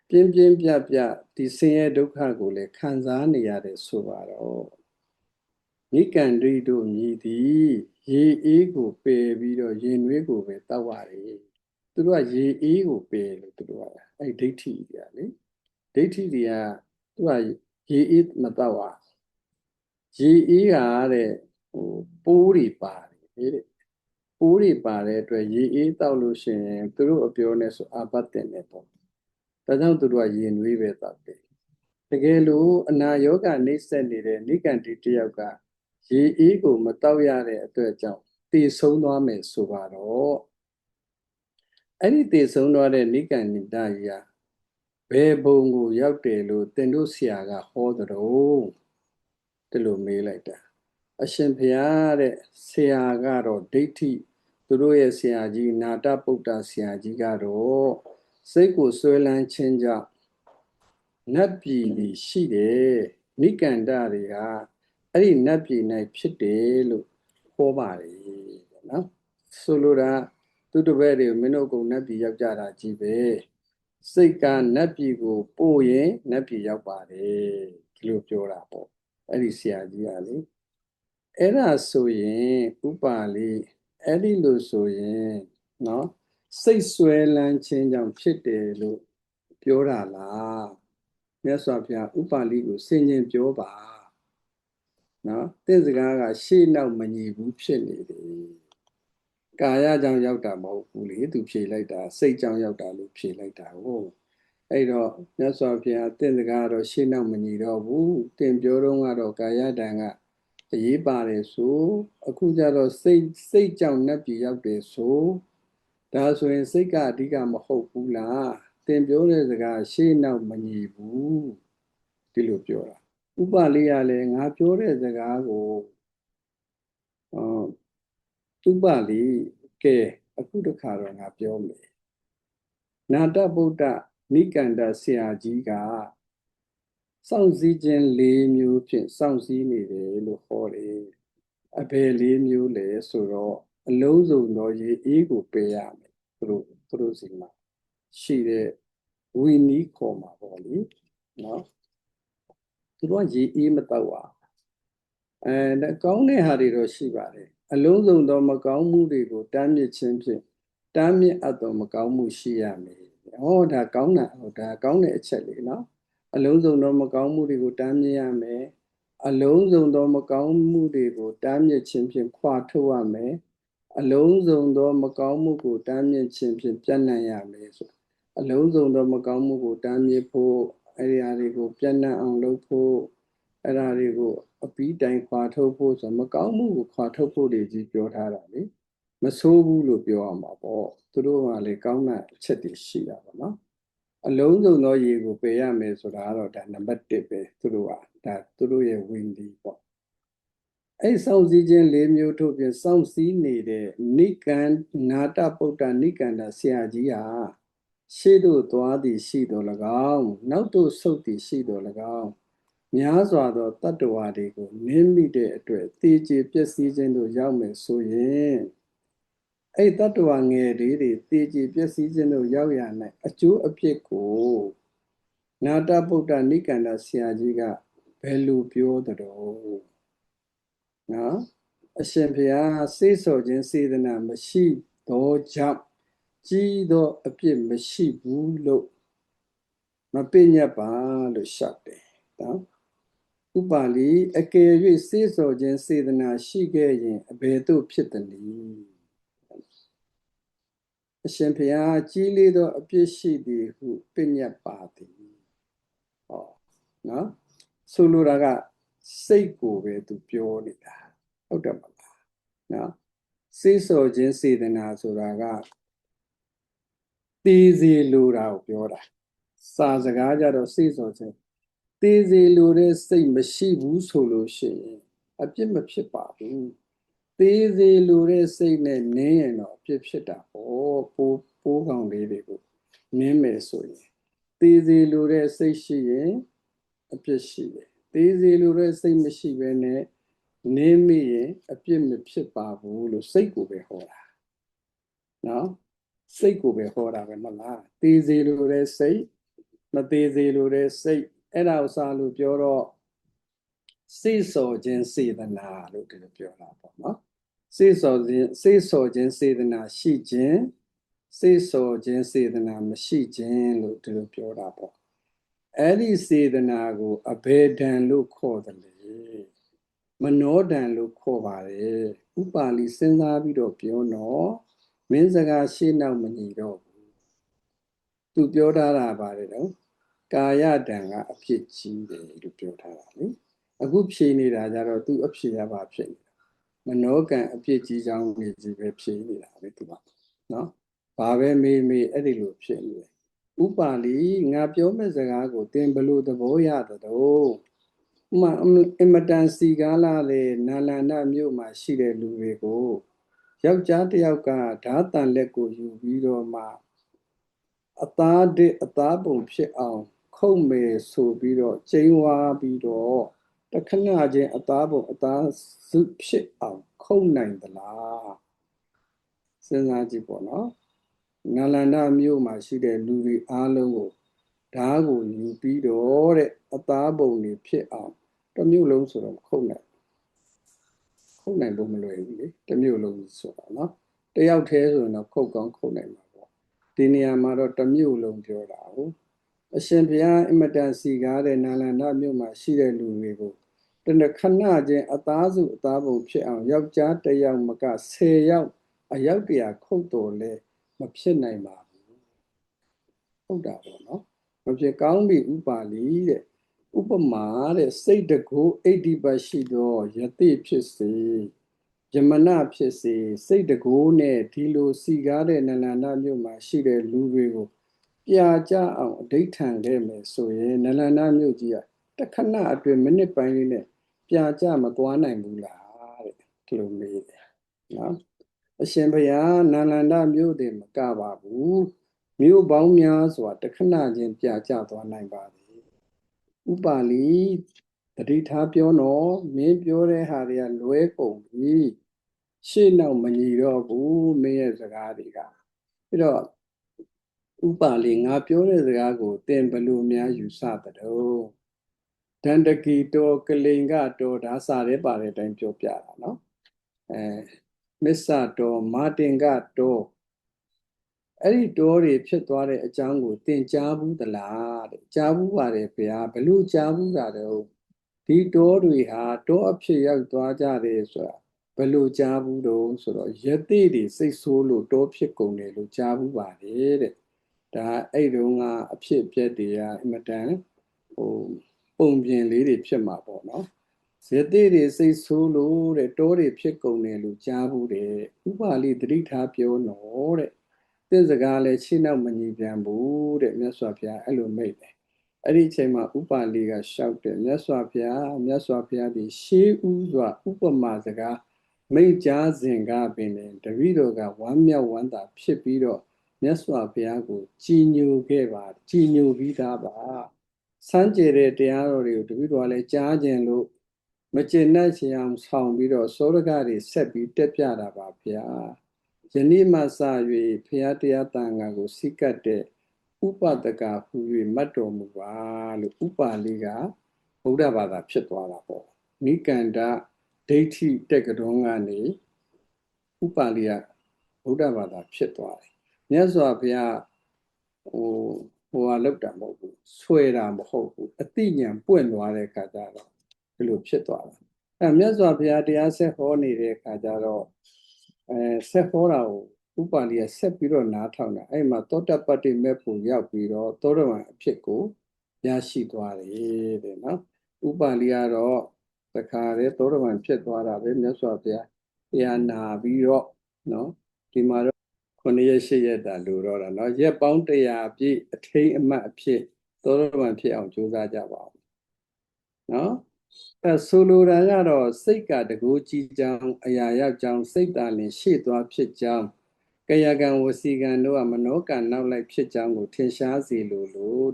ပြင်းပြင်းပြပြဒီဆင်းရဲဒုက္ခကိုလည်းခံစားနေရတယ်ဆိုတော့နိကန္တိတို့မြည်သည်ရေအေးကိုပယ်ပြီးတော့ရင်နွေးကိုပဲတောက်ရတယ်သူတို့ကရေအေးကိုပယ်လို့သူတို့ကအဲ့ဒိဋ္ဌိတွေကလေဒိဋ္ဌိတွေကသူကရေအေးမတောက်ရရေအေးကတဲ့ပိုးတွေပါတယ်တဲ့ပိုးတွေပါတဲ့အတွက်ရေအေးတောက်လို့ရှိရင်သူတို့အပြောနဲ့ဆိုအာဘတ်တင်တယ်ပေါ့ဒါကြောင့်သူတို့ကရေနွေးပဲတောက်တယ်တကယ်လို့အနာယောဂနှိစ္စနေတဲ့နိကန္တိတယောက်ကရေအေးကိုမတောက်ရတဲ့အတွက်ကြောင့်တည်ဆုံးသွားမယ်ဆိုပါတော့အဲ့ဒီတည်ဆုံးသွားတဲ့နိကန္တိတကြီးကဘယ်ဘုံကိုရောက်တယ်လို့သင်တို့ဆရာကဟောသတော်ဒီလိုမေးလိုက်တာအရှင်ဘုရားတဲ့ဆရာကတော့ဒိဋ္ဌိသူတို့ရဲ့ဆရာကြီးနာတပုတ္တဆရာကြီးကတော့စိတ်ကိုဆွဲလန်းခြင်းကြောင့်နတ်ပြည်ကြီးရှိတယ်နိကန္တတွေကအဲ့ဒီနတ်ပြည်၌ဖြစ်တယ်လို့ဟောပါတယ်နော်ဆိုလိုတာ သူတပည့်တွေမင်းတို့ကုန်နတ်ပြည်ရောက်ကြတာကြီးပဲစိတ်ကနတ်ပြည်ကိုပို့ရင်နတ်ပြည်ရောက်ပါတယ်ဒီလိုပြောတာပေါ့အဲ့ဒီဆရာကြီးကလေအဲ့ဒါဆိုရင်ဥပါလိအဲ့ဒီလိုဆိုရင်နော်စိတ်ဆွဲလန်းခြင်းကြောင့်ဖြစ်တယ်လို့ပြောတာလားမြတ်စွာဘုရားဥပါလိကိုဆင်ခြင်ပြောပါနော်သင်စကားကရှေ့နောက်မညီဘူးဖြစ်နေတယ်ကာယကြောင့်ရောက်တာမဟုတ်ဘူးလေသူဖြေလိုက်တာစိတ်ကြောင့်ရောက်တာလို့ဖြေလိုက်တာဟုတ်အဲ့တော့မြတ်စွာဘုရားသင်စကားတော့ရှေ့နောက်မညီတော့ဘူးသင်ပြောတော့ကတော့ကာယတံကအရေးပါတယ်ဆိုအခုကျတော့စိတ်ကြောင့်နှက်ပြီးရောက်တယ်ဆိုဒါဆိုရင်စိတ်ကအဓိကမဟုတ်ဘူးလားသင်ပြောတဲ့စကားရှေ့နောက်မညီဘူးဒီလိုပြောတာဥပလေးရလဲငါပြောတဲ့စကားကိုဥပလေးကဲအခုတခါတော့ငါပြောမယ်နာတဗုဒ္ဓနိကန္ဒဆရာကြီးကစောင့်စည်းခြင်း၄မျိုးဖြင့်စောင့်စည်းနေတယ်လို့ဟောတယ်အဘယ်၄မျိုးလဲဆိုတော့အလုံးစုံသောရေအေးကိုပယ်ရမယ်သူတို့စီမှာရှိတဲ့ဝီနီးခေါ်မှာပေါ့လေနော်သူတို့ကရေအေးမတော့ပါကောင်းတဲ့ဟာတွေတော့ရှိပါတယ်အလုံးစုံသောမကောင်းမှုတွေကိုတားမြစ်ခြင်းဖြင့်တားမြစ်အပ်သောမကောင်းမှုရှိရမယ်ဟောဒါကောင်းတာဟောဒါကောင်းတဲ့အချက်လေးနော်အလုံးစုံသောမကောင်းမှုတွေကိုတားမြစ်ရမယ်အလုံးစုံသောမကောင်းမှုတွေကိုတားမြစ်ခြင်းဖြင့်ခွာထုတ်ရမယ်အလုံးစုံသောမကောင်းမှုကိုတားမြစ်ခြင်းဖြင့်ပြန့်နှံ့ရမယ်ဆိုအလုံးစုံသောမကောင်းမှုကိုတားမြစ်ဖို့အဲ့ဒီအရာတွေကိုပြန့်နှံ့အောင်လုပ်ဖို့အဲ့ဒါတွေကိုအပီးတိုင်ခွာထုတ်ဖို့ဆိုမကောင်းမှုကိုခွာထုတ်ဖို့တွေကြီးပြောထားတာလေမဆိုးဘူးလို့ပြောရမှာပေါ့သူတို့ကလေကောင်းတဲ့အချက်တွေရှိတာပေါ့နော်အလုံးစုံသောရေကိုပယ်ရမယ်ဆိုတာကတော့ဒါနံပါတ်1ပဲသူတို့ကဒါသူတို့ရဲ့ဝိနည်းပေါ့အဲ့စောင့်စည်းခြင်း၄မျိုးထုတ်ပြီးစောင့်စည်းနေတဲ့နိကန္နာတဗုဒ္ဓနိကန္ဒဆရာကြီးဟာရှေ့သို့သွားသည်ရှိတော်၎င်းနောက်သို့ဆုတ်သည်ရှိတော်၎င်းများစွာသောတတ္တဝါတွေကိုနင်းမိတဲ့အတွက်သေကျေပျက်စီးခြင်းတို့ရောက်မယ်ဆိုရင်အဲ့တတ္တဝါငယ်လေးတွေသေကျေပျက်စီးခြင်းတို့ရောက်ရ၌အကျိုးအပြစ်ကိုနာတဗုဒ္ဓနိကန္ဒဆရာကြီးကဘယ်လိုပြောသလဲနော်အရှင်ဘုရားစေ့ဆော်ခြင်းစေတနာမရှိသောကြောင့်ကြီးသောအပြစ်မရှိဘူးလို့မပညတ်ပါလို့ရှောက်တယ်နော်ဥပါလိအကယ်၍စေ့ဆော်ခြင်းစေတနာရှိခဲ့ရင်အဘယ်သို့ဖြစ်သနည်းအရှင်ဘုရားကြီးလေးသောအပြစ်ရှိသည်ဟုပညတ်ပါသည်ဟောနော်ဆိုလိုတာကစိတ်ကိုပဲသူပြောနေတာဟုတ်တယ်မလားနော်စေ့ဆော်ခြင်းစေတနာဆိုတာကသေစီလိုတာကိုပြောတာစာစကားကြတော့စေ့ဆော်ခြင်းသေစီလိုတဲ့စိတ်မရှိဘူးဆိုလို့ရှိရင်အပြစ်မဖြစ်ပါဘူးသေစီလိုတဲ့စိတ်နဲ့နင်းရင်တော့အပြစ်ဖြစ်တာဟောပိုးကောင်လေးတွေကိုနင်းမယ်ဆိုရင်သေစီလိုတဲ့စိတ်ရှိရင်အပြစ်ရှိတယ်သေစီလိုတဲ့စိတ်မရှိဘဲနဲ့နင်းမိရင်အပြစ်မဖြစ်ပါဘူးလို့စိတ်ကိုပဲဟောတာနော်စိတ်ကိုပဲဟောတာပဲမလားသေစီလိုတဲ့စိတ်မသေးစီလိုတဲ့စိတ်အဲ့ဒါကိုစာလို့ပြောတော့စေ့ဆော်ခြင်းစေတနာလို့ဒီလိုပြောတာပေါ့နော်စေ့ဆော်ခြင်းစေတနာရှိခြင်းစေ့ဆော်ခြင်းစေတနာမရှိခြင်းလို့ဒီလိုပြောတာပေါ့အဲ့ဒီစေတနာကိုအဘယ်ဒံလို့ခေါ်တယ်လဲမနောဒံလို့ခေါ်ပါတယ်ဥပါလိစဉ်းစားပြီးတော့ပြောတော့မင်းစကားရှေ့နောက်မညီတော့ဘူးသူပြောထားတာပါတယ်နော်ကာယဒံကအဖြစ်ကြီးတယ်လို့ပြောထားတာလေအခုဖြေနေတာကြတော့သူအဖြေရပါဖြစ်နေတာမနောကံအဖြစ်ကြီးကြောင်းနေကြီးပဲဖြေနေတာပဲသူကနော်ဘာပဲမေးအဲ့ဒီလိုဖြစ်နေတယ်ဥပါလိငါပြောမဲ့စကားကိုသင်ဘယ်လိုသဘောရသလဲဥမာအမတန်စီကားလာလေနာလန္ဒမြို့မှာရှိတဲ့လူတွေကိုယောက်ျားတစ်ယောက်ကဓာတန်လက်ကိုယူပြီးတော့မှအသားပုံဖြစ်အောင်ခုတ်မယ်ဆိုပြီးတော့ကျိန်းဝါပြီးတော့တခဏချင်းအသားစုဖြစ်အောင်ခုတ်နိုင်သလားစ စဉ်းစားကြည့်ပေါ့နော်နာလန္ဒမြို့မှာရှိတဲ့လူတွေအားလုံးကိုဓာတ်ကိုယူပြီးတော့တဲ့အသားပုံတွေဖြစ်အောင်တစ်မြို့လုံးဆိုတော့ခုတ်နိုင်ဖို့မလွယ်ဘူးလေတစ်မြို့လုံးဆိုတော့နော်တယောက်တည်းဆိုရင်တော့ခုတ်ကောင်းခုတ်နိုင်မှာပေါ့ဒီနေရာမှာတော့တစ်မြို့လုံးပြောတာဟုတ်အရှင်ဘုရားအင်မတန်စီကားတဲ့နာလန္ဒမြို့မှာရှိတဲ့လူတွေကိုတနခဏချင်းအသားစုအသားပုံဖြစ်အောင်ယောက်ျားတစ်ယောက်မက10ယောက်အယောက်တရာခုတ်တော်လဲမဖြစ်နိုင်ပါဘူးဟုတ်တာပေါ့နော်မဖြစ်ကောင်းပြီဥပါလိတဲ့ဥပမာတဲ့စိတ်တကူ80ပတ်ရှိသောယတိဖြစ်စေယမနဖြစ်စေစိတ်တကူနဲ့ဒီလိုစီကားတဲ့နလန္ဒမြို့မှာရှိတဲ့လူတွေကိုပြာကြအောင်အဋိဋ္ဌံခဲ့မယ်ဆိုရင်နလန္ဒမြို့ကြီးကတခဏအတွင်းမိနစ်ပိုင်းလေးနဲ့ပြာကြမသွားနိုင်ဘူးလားတဲ့ဒီလိုမေးတယ်နော်အရှင်ဘုရားနာလန္ဒမြို့တည်မကပါဘူးမြို့ပေါင်းများစွာတခဏချင်းပြာကျသွားနိုင်ပါသည်ဥပါလိတတိထားပြောတော့မင်းပြောတဲ့ဟာတွေကလွဲကုန်ပြီရှေ့နောက်မညီတော့ဘူးမင်းရဲ့စကားတွေကပြီးတော့ဥပါလိငါပြောတဲ့စကားကိုသင်ဘယ်လိုများယူဆသလဲဒန္တကီတောကလိန်ကတောဒါစာရဲပါတဲ့အတိုင်းပြောပြတာနော်မစ္ဆတောမာတင်ကတောအဲ့ဒီတောတွေဖြစ်သွားတဲ့အကြောင်းကိုသင်ကြားဘူးသလားတဲ့ကြားဘူးပါတယ်ဗျာဘလို့ကြားဘူးတာတော့ဒီတောတွေဟာတောအဖြစ်ရောက်သွားကြတယ်ဆိုတာဘလို့ကြားဘူးတော့ဆိုတော့ယတိတွေစိတ်ဆိုးလို့တောဖြစ်ကုန်တယ်လို့ကြားဘူးပါတယ်တဲ့ဒါအဲ့တုန်းကအဖြစ်ပြက်တွေကအမတန်ပုံပြင်လေးတွေဖြစ်မှာပေါ့နော်ယတိတွေစိတ်ဆိုးလို့တဲ့တောတွေဖြစ်ကုန်တယ်လို့ကြားဘူးတယ်ဥပါလိသတိထားပြောနော်တဲ့သင်စကားလည်းရှင်းတော့မညီပြန်ဘူးတဲ့မြတ်စွာဘုရားအဲ့လိုမိတ်တယ်အဲ့ဒီအချိန်မှာဥပါလိကလျှောက်တယ်မြတ်စွာဘုရားဒီရှေးဥစွာဥပမာစကားမိတ်ကြားစဉ်ကပင်တပည့်တော်ကဝမ်းမြောက်ဝမ်းသာဖြစ်ပြီးတော့မြတ်စွာဘုရားကိုကြည်ညိုခဲ့ပါကြည်ညိုပြီးသားပါစမ်းကြယ်တဲ့တရားတော်တွေကိုတပည့်တော်ကလည်းကြားခြင်းလို့မကျေနပ်ချင်အောင်ဆောင်ပြီးတော့စောရကတွေဆက်ပြီးတက်ပြတာပါဗျာယနေ့မှစ၍ဖရာတရားတန်ခါကိုစိကတ်တဲ့ဥပဒကဟူ၍မှတ်တော်မူပါလို့ဥပါလိကဗုဒ္ဓဘာသာဖြစ်သွားတာပေါ့နိကန္ဒဒိဋ္ဌိတက်ကတော်ကနေဥပါလိကဗုဒ္ဓဘာသာဖြစ်သွားတယ်မြတ်စွာဘုရားဟိုလောက်တာမဟုတ်ဘူးဆွဲတာမဟုတ်ဘူးအတိညာပွင့်သွားတဲ့အခါကျတော့ဒီလိုဖြစ်သွားတာအဲမြတ်စွာဘုရားတရားဆက်ဟောနေတဲ့အခါကျတော့ဆက်ဟောတာကိုဥပါလိကဆက်ပြီးတော့နားထောင်တာအဲ့မှာသောတပတ္တိမေဖို့ရောက်ပြီးတော့သောတပန်အဖြစ်ကိုရရှိသွားတယ်တဲ့နော်ဥပါလိကတော့တခါတည်းသောတပန်ဖြစ်သွားတာပဲမြတ်စွာဘုရားတရားနာပြီးတော့နော်ဒီမှာတော့9 ရက်10ရက်တာလိုတော့တာနော်ရက်ပေါင်း100ပြည့်အထိန်အမှတ်အဖြစ်သောတပန်ဖြစ်အောင်ကြိုးစားကြပါဦးနော်ဆိုလိုတာကတော့စိတ်ကတကူကြီးကြောင်းအရာရောက်ကြောင်းစိတ်တာလင်ရှေ့သွားဖြစ်ကြောင်းကယကံဝစီကံတို့ကမနောကံနောက်လိုက်ဖြစ်ကြောင်းကိုထင်ရှားစေလို့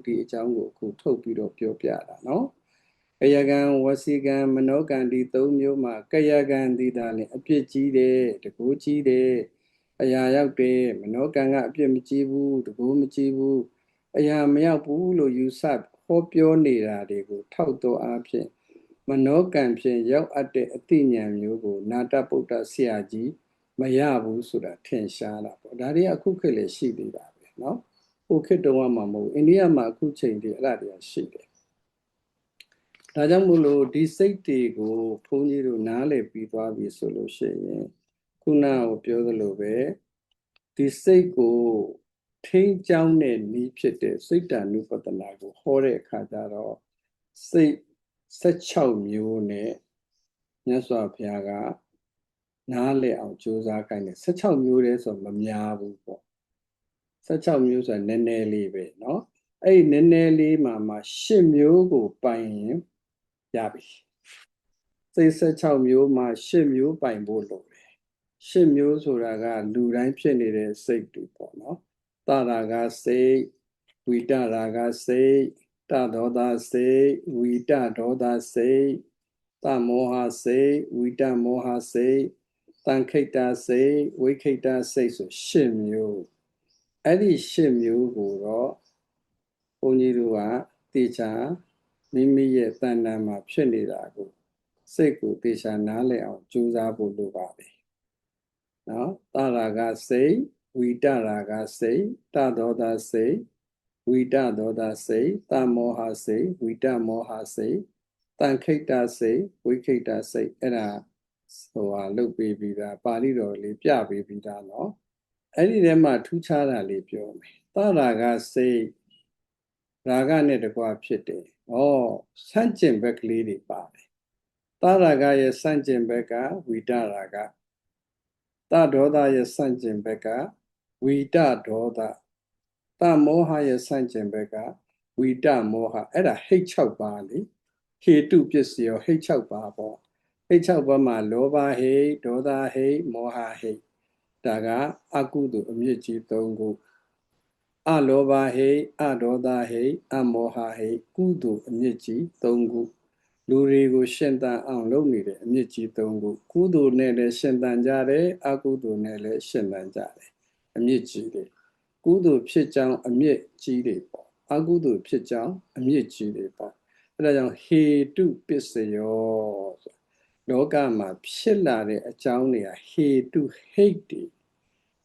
ဒီအကြောင်းကိုအခုထုတ်ပြီးတော့ပြောပြတာနော်ကယကံဝစီကံမနောကံဒီ၃မျိုးမှာကယကံဒီတာလင်အပြစ်ကြီးတယ်တကူကြီးတယ်အရာရောက်တယ်မနောကံကအပြစ်မကြီးဘူးတကူမကြီးဘူးအရာမရောက်ဘူးလို့ယူဆဟောပြောနေတာတွေကိုထောက်တော်အားဖြင့်မနောကံဖြင့်ရောက်အပ်တဲ့အတိညာဏ်မျိုးကိုနာတပုတ္တဆရာကြီးမရဘူးဆိုတာထင်ရှားတာပေါ့ဒါတွေကအခုခေတ်လည်းရှိသေးတာပဲเนาะဟိုခေတ်တုန်းကမှမဟုတ်အိန္ဒိယမှာအခုချိန်ဒီအဲ့ဒါတွေရှိတယ်ဒါကြောင့်မို့လို့ဒီစိတ်တွေကိုဘုန်းကြီးတို့နားလည်ပြီးသွားပြီဆိုလို့ရှိရင်ခုနကပြောသလိုပဲဒီစိတ်ကိုထိန်းကျောင်းတဲ့နည်းဖြစ်တဲ့စိတ်တ ानु ပတနာကိုဟောတဲ့အခါကျတော့စိတ်16မျိုးနဲ့မြတ်စွာဘုရားကနားလည်အောင်ကြိုးစားခိုင်းတယ်16မျိုးတည်းဆိုမများဘူးပေါ့16မျိုးဆိုတာနည်းနည်းလေးပဲเนาะအဲ့နည်းနည်းလေးမှာ10မျိုးကိုပိုင်ရင်ရပြီစိတ်16မျိုးမှာ10မျိုးပိုင်ဖို့လိုတယ်10မျိုးဆိုတာကလူတိုင်းဖြစ်နေတဲ့စိတ်တွေပေါ့เนาะတရာဂစိတ်ဝိတရာဂစိတ်တဒေါသစိတ်ဝိတဒေါသစိတ်တမောဟစိတ်ဝိတမောဟစိတ်တ တန်ခိတ္တစိတ်ဝိခိတ္တစိတ်ဆို8မျိုးအဲ့ဒီ8မျိုးကိုတော့ဘုန်းကြီးတို့ကတေချာမိမိရဲ့တဏ္ဍာမှာဖြစ်နေတာကိုစိတ်ကိုတေချာနားလည်အောင်ကြိုးစားဖို့လိုပါတယ်နော်တရာဂစိတ်ဝိတရာဂစိတ်တဒေါသစိတ်ဝိတဒေါသစိတ်တမောဟစိတ်ဝိတမောဟစိတ်တန်ခိတ္တစိတ်ဝိခိတ္တစိတ်အဲ့ဒါလုတ်ပေးပြီးသားပါဠိတော်လေးပြပေးပြီးသားနော်အဲ့ဒီထဲမှာထူးခြားတာလေးပြောမယ်တရာဂစိတ်ရာဂနဲ့တကွာဖြစ်တယ်ဆန့်ကျင်ဘက်ကလေးတွေပါတယ်တရာဂရဲ့ဆန့်ကျင်ဘက်ကဝိတရာဂတဒေါသရဲ့ဆန့်ကျင်ဘက်ကဝိတဒေါသတမောဟရဲ့ဆန့်ကျင်ဘက်ကဝိတမောဟအဲ့ဒါဟိတ်6ပါးလေဟေတုပစ္စယောဟိတ်6ပါးပေါ့ဟိတ်6ပါးမှာလောဘဟိတ်ဒေါသဟိတ်မောဟဟိတ်ဒါကအကုသိုလ်အမြစ်ကြီး3ခုအလောဘဟိတ်အဒေါသဟိတ်အမောဟဟိတ်ကုသိုလ်အမြစ်ကြီး3ခုလူတွေကိုရှင်သန်အောင်လုပ်နေတဲ့အမြစ်ကြီး3ခုကုသိုလ်နဲ့လည်းရှင်သန်ကြတယ်အကုသိုလ်နဲ့လည်းရှင်သန်ကြတယ်အမြစ်ကြီးတွေကုသိုလ်ဖြစ်ကြောင်းအမြစ်ကြီးတွေပေါ့အကုသိုလ်ဖြစ်ကြောင်းအမြစ်ကြီးတွေပေါ့အဲဒါကြောင့်ဟေတုပစ္စယောလောကမှာဖြစ်လာတဲ့အကြောင်းတွေကဟေတုဟိတ်တွေ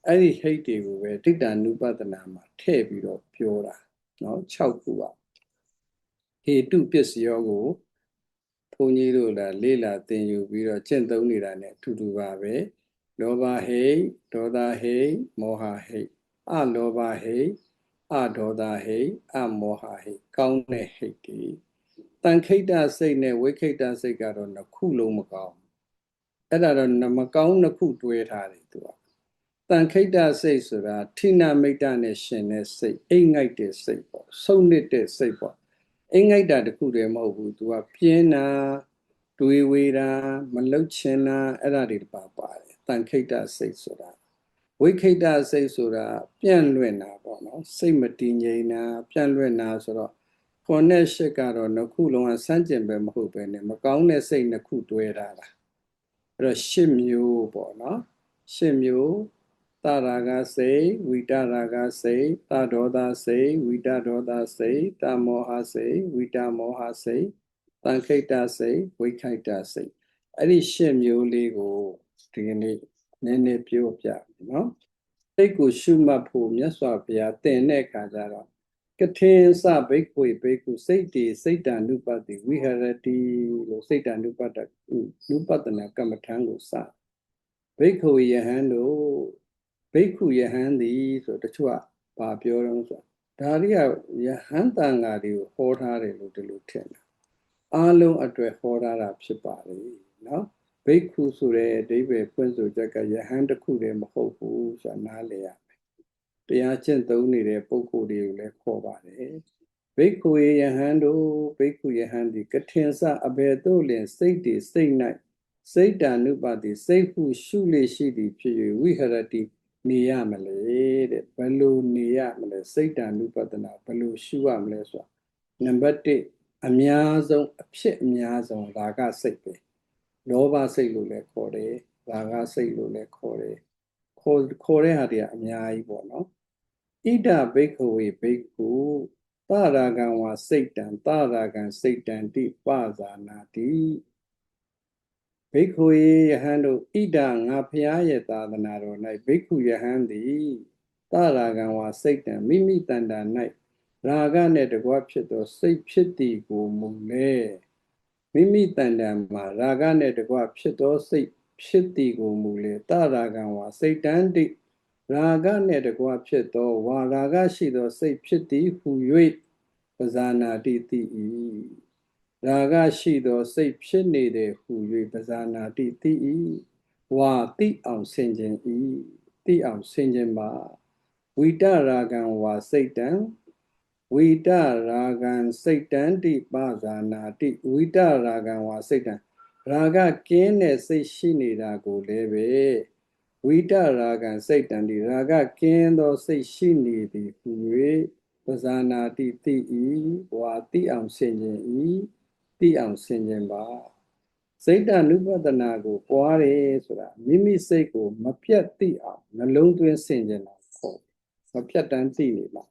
အဲ့ဒီဟိတ်တွေကိုပဲတိတ္တ ानु ပဒနာမှာထည့်ပြီးတော့ပြောတာနော်6ခုပါဟေတုပစ္စယောကိုဘုန်းကြီးတို့လာလေးလာသင်ယူပြီးတော့ကျင့်သုံးနေတာ ਨੇ အတူတူပါပဲလောဘဟိတ်ဒေါသဟိတ်မောဟဟိတ်အလောဘဟိတ်အဒေါသဟိတ်အမောဟဟိတ်ကောင်းတဲ့ဟိတ်တွေတန်ခိတ္တစိတ်နဲ့ဝိခိတ္တစိတ်ကတော့နှစ်ခုလုံးမကောင်းအဲ့ဒါတော့မကောင်းနှစ်ခုတွဲထားတယ်သူကတန်ခိတ္တစိတ်ဆိုတာထိနာမိတ်တနဲ့ရှင်တဲ့စိတ်အိမ်ငိုက်တဲ့စိတ်ပေါ့ဆုံးနစ်တဲ့စိတ်ပေါ့အိမ်ငိုက်တာတခုတည်းမဟုတ်ဘူးသူကပြင်းတာတွေးဝေတာမလှုပ်ချင်တာအဲ့ဒါတွေပါတယ်တန်ခိတ္တစိတ်ဆိုတာဝိခိတ္တစိတ်ဆိုတာပြန့်လွင့်တာပေါ့နော်စိတ်မတည်ငြိမ်တာပြန့်လွင့်တာဆိုတော့ခေါ်နဲ့ရှစ်ကတော့နှစ်ခုလုံးကစမ်းကျင်ပဲမဟုတ်ပဲねမကောင်းတဲ့စိတ်နှစ်ခုတွဲထားတာအဲ့တော့ရှစ်မျိုးပေါ့နော်ရှစ်မျိုးတရာဂစိတ်ဝိတရာဂစိတ်တဒေါသစိတ်ဝိတဒေါသစိတ်တမောဟစိတ်ဝိတမောဟစိတ်တန်ခိတ္တစိတ်ဝိခိတ္တစိတ်အဲ့ဒီရှစ်မျိုးလေးကိုဒီကနေ့နည်းနည်းပြောပြမယ်နော်စိတ်ကိုရှုမှတ်ဖို့မြတ်စွာဘုရားသင်တဲ့အခါကျတော့ကထေသဘိက္ခွေဘိက္ခုစိတ်တေစိတ်တ ानु ပတိဝိဟရတိလို့စိတ်တ ानु ပတ္တနုပတနာကမ္မထံကိုစဘိက္ခုယဟန်တို့ဘိက္ခုယဟန်သည်ဆိုတချို့ကဘာပြောတော့ဆိုဒါတွေကယဟန်တန်ဃာတွေကိုဟောထားတယ်လို့ဒီလိုထင်တာအားလုံးအတွက်ဟောထားတာဖြစ်ပါလေနော်ဘိက္ခုဆိုတဲ့အဓိပ္ပာယ်ဖွင့်ဆိုချက်ကယဟန်တစ်ခုတည်းမဟုတ်ဘူးဆိုတာနားလည်ရမယ်တရားကျင့်သုံးနေတဲ့ပုဂ္ဂိုလ်တွေကိုလည်းခေါ်ပါတယ်ဘိက္ခုယဟန်တို့ဘိက္ခုယဟန်ဒီကထင်စအဘယ်သို့လင်စိတ်တည်စိတ်၌စိတ်တ ानु ပတိစိတ်ဟုရှုလေရှိသည်ဖြစ်၍ဝိဟရတိနေရမလဲတဲ့ဘယ်လိုနေရမလဲစိတ်တ ानु ပဒနာဘယ်လိုရှုရမလဲဆိုတာနံပါတ်1အများဆုံးအဖြစ်အများဆုံးရာဂစိတ်ပဲလောဘစိတ်လို့လည်းခေါ်တယ်ရာဂစိတ်လို့လည်းခေါ်တယ်ခေါ်တဲ့ဟာတွေကအများကြီးပေါ့နော်ဣဒဘိက္ခဝေဘိက္ခုတရာဂံဝါစိတ်တံတရာဂံစိတ်တံတိပဇာနာတိဘိက္ခုယဟန်တို့ဣဒငါဖျားရဲ့သာသနာတော်၌ဘိက္ခုယဟန်သည်တရာဂံဝါစိတ်တံမိမိတန်တာ၌ရာဂနဲ့တကွဖြစ်သောစိတ်ဖြစ်သည်ကိုမူလဲမိမိတန်တာမှာရာဂနဲ့တကွဖြစ်သောစိတ်ဖြစ်သည်ကိုမူလဲတရာဂံဝါစိတ်တံတိရာဂနဲ့တကွဖြစ်သောဝါရာဂရှိသောစိတ်ဖြစ်သည်ဟူ၍ပဇာနာတိတိ၏ရာဂရှိသောစိတ်ဖြစ်နေတယ်ဟူ၍ပဇာနာတိတိ၏ဝါတိအောင်ဆင်ခြင်း၏တိအောင်ဆင်ခြင်းပါဝိတရာဂံဝါစိတ်တံဝိတရာဂံစိတ်တံတိပဇာနာတိဝိတရာဂံဝါစိတ်တံရာဂကင်းတဲ့စိတ်ရှိနေတာကိုလည်းပဲဝိတရာဂံစိတ်တံတိရာဂကင်းသောစိတ်ရှိနေသည်ဟူ၍ပဇာနာတိတိ၏ဝါတိအောင်ဆင်ခြင်း၏တိအောင်ဆင်ခြင်းပါ စိတ်တ ानु ပတနာကိုပွားတယ်ဆိုတာမိမိစိတ်ကိုမပြတ်သိအောင်နှလုံးသွင်းဆင်ခြင်တာပေါ့မပြတ်တမ်းသိနေလား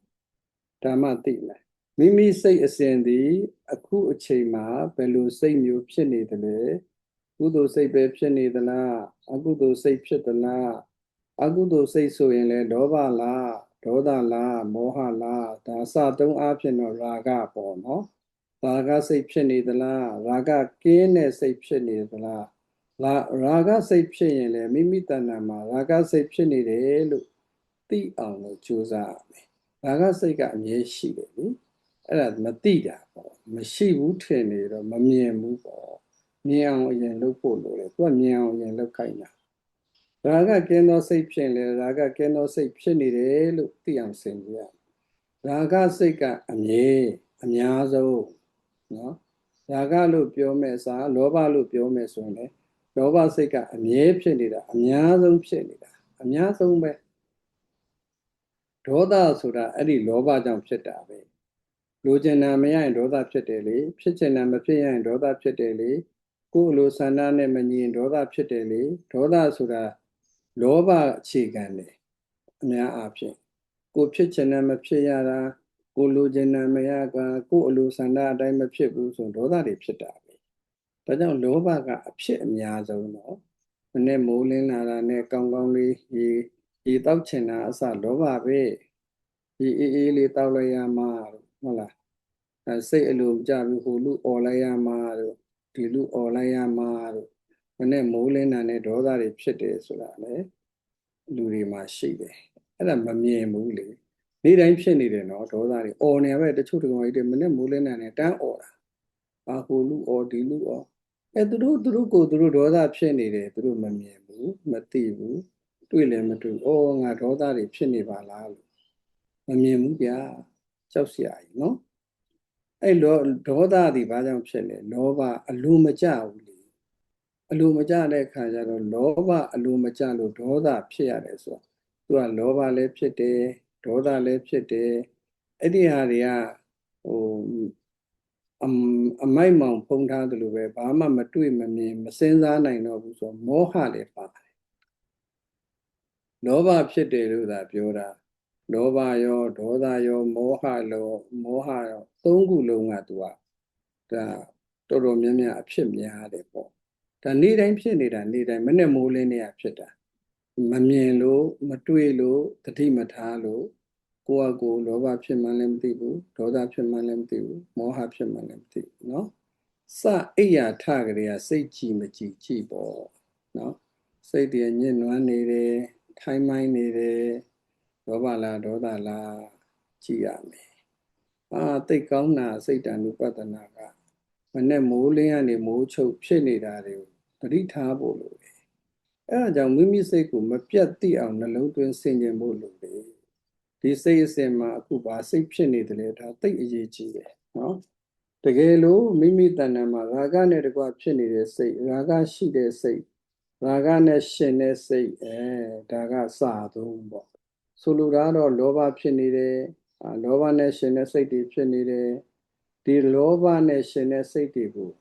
ဓမ္မသိမယ်မိမိစိတ်အစဉ်သည်အခုအချိန်မှာဘယ်လိုစိတ်မျိုးဖြစ်နေသလဲကုသိုလ်စိတ်ပဲဖြစ်နေသလားအကုသိုလ်စိတ်ဖြစ်သလားအကုသိုလ်စိတ်ဆိုရင်လည်းလောဘလားဒေါသလားမောဟလားဒါစသုံးအားဖြင့်တော့ရာဂပေါ့နော်ရာဂစိတ်ဖြစ်နေသလားရာဂကင်းတဲ့စိတ်ဖြစ်နေသလားရာဂစိတ်ဖြစ်ရင်လည်းမိမိတဏ္ဍာမှာရာဂစိတ်ဖြစ်နေတယ်လို့သိအောင်လို့ကြိုးစားရမယ်ရာဂစိတ်ကအမြဲရှိတယ်လေအဲ့ဒါမသိတာပေါ့မရှိဘူးထင်နေတော့မမြင်ဘူးပေါ့မြင်အောင်အရင်လုပ်ဖို့လိုတယ်သူကမြင်အောင်အရင်လုပ်ခိုင်းတာရာဂကင်းသောစိတ်ဖြစ်လေရာဂကင်းသောစိတ်ဖြစ်နေတယ်လို့သိအောင်ဆင်ကြရရာဂစိတ်ကအမြဲအများဆုံးနော်ရာဂလို့ပြောမဲ့အစားလောဘလို့ပြောမဲ့ဆိုရင်လည်းလောဘစိတ်ကအမြဲဖြစ်နေတာအများဆုံးဖြစ်နေတာအများဆုံးပဲဒေါသဆိုတာအဲ့ဒီလောဘကြောင့်ဖြစ်တာပဲလိုချင်တာမရရင်ဒေါသဖြစ်တယ်လေဖြစ်ချင်တာမဖြစ်ရရင်ဒေါသဖြစ်တယ်လေကိုယ်လိုဆန္ဒနဲ့မညီရင်ဒေါသဖြစ်တယ်လေဒေါသဆိုတာလောဘအခြေခံတယ်အများအားဖြင့်ကိုဖြစ်ချင်တာမဖြစ်ရတာကိုလိုချင်တာမရကကိုအလိုဆန္ဒအတိုင်းမဖြစ်ဘူးဆိုဒေါသတွေဖြစ်တာပဲဒါကြောင့်လောဘကအဖြစ်အများဆုံးတော့မနေ့မိုးလင်းလာတာနဲ့ကောင်းကောင်းလေးရေတောက်ချင်တာအစလောဘပဲဒီအေးလေးတောက်လိုက်ရမှာဟုတ်လားစိတ်အလိုမကြဘူးဟိုလူអော်လိုက်ရမှာတို့ဒီလူអော်လိုက်ရမှာတို့မနေ့မိုးလင်းတာနဲ့ဒေါသတွေဖြစ်တယ်ဆိုတာလေလူတွေမှာရှိတယ်အဲ့ဒါမမြင်ဘူးလေနေ့တိုင်းဖြစ်နေတယ်နော်ဒေါသတွေអော်နေပဲတချို့တကောင်ကြီးတွေမနေ့မိုးလင်းတာနဲ့တန်းអော်တာဟိုလူអော်ဒီလူអော်သူတို့ကိုသူတို့ဒေါသဖြစ်နေတယ်သူတို့မမြင်ဘူးမသိဘူးတွေ့လည်းမတွေ့ငါဒေါသတွေဖြစ်နေပါလားလို့မမြင်ဘူးဗျာကြောက်စရာကြီးနော်အဲ့ဒေါသသည်ဘာကြောင့်ဖြစ်လဲလောဘအလိုမကျဘူးလေအလိုမကျတဲ့အခါကျတော့လောဘအလိုမကျလို့ဒေါသဖြစ်ရတယ်ဆိုတော့သူကလောဘလည်းဖြစ်တယ်ဒေါသလည်းဖြစ်တယ်အဲ့ဒီဟာတွေကအမိုက်မောင်ဖုံးထားသလိုပဲဘာမှမတွေ့မမြင်မစင်စားနိုင်တော့ဘူးဆိုတော့မောဟလည်းပါတယ်လောဘဖြစ်တယ်လို့သာပြောတာလောဘရောဒေါသရောမောဟရောသုံးခုလုံးကသူကဒါတော်တော်များများအဖြစ်များတယ်ပေါ့ဒါနေ့တိုင်းဖြစ်နေတာနေ့တိုင်းမနဲ့မိုးလင်းနေရဖြစ်တာမမြင်လို့မတွေ့လို့တတိမထားလို့ကိုယ့်အကိုလောဘဖြစ်မှလည်းမသိဘူးဒေါသဖြစ်မှလည်းမသိဘူးမောဟဖြစ်မှလည်းမသိဘူးเนาะစအိယာထကလေးကစိတ်ကြည်မကြည်ကြည်ပေါ့เนาะစိတ်တည်းညှဉ်းနှွမ်းနေတယ်ထိုင်းမိုင်းနေတယ်လောဘလားဒေါသလားကြည့်ရမယ်သိတ်ကောင်းတာစိတ်တ ानु ပတနာကမနဲ့မိုးလင်းကနေမိုးချုပ်ဖြစ်နေတာတွေကိုသတိထားဖို့လိုတယ်အဲဒါကြောင့်မိမိစိတ်ကိုမပြတ်သိအောင်နှလုံးသွင်းဆင်ခြင်ဖို့လိုတယ်ဒီစိတ်အစဉ်မှာအခုဘာစိတ်ဖြစ်နေတယ်လဲဒါသိအရေးကြီးတယ်နော်တကယ်လို့မိမိတဏ္ဍာမှာရာဂနဲ့တကွဖြစ်နေတဲ့စိတ်ရာဂရှိတဲ့စိတ်ရာဂနဲ့ရှင်တဲ့စိတ်ဒါကစာသုံးပေါ့ဆိုလိုတာတော့လောဘဖြစ်နေတယ်လောဘနဲ့ရှင်တဲ့စိတ်တွေဖြစ်နေတယ်ဒီလောဘနဲ့ရှင်တဲ့စိတ်တွေကို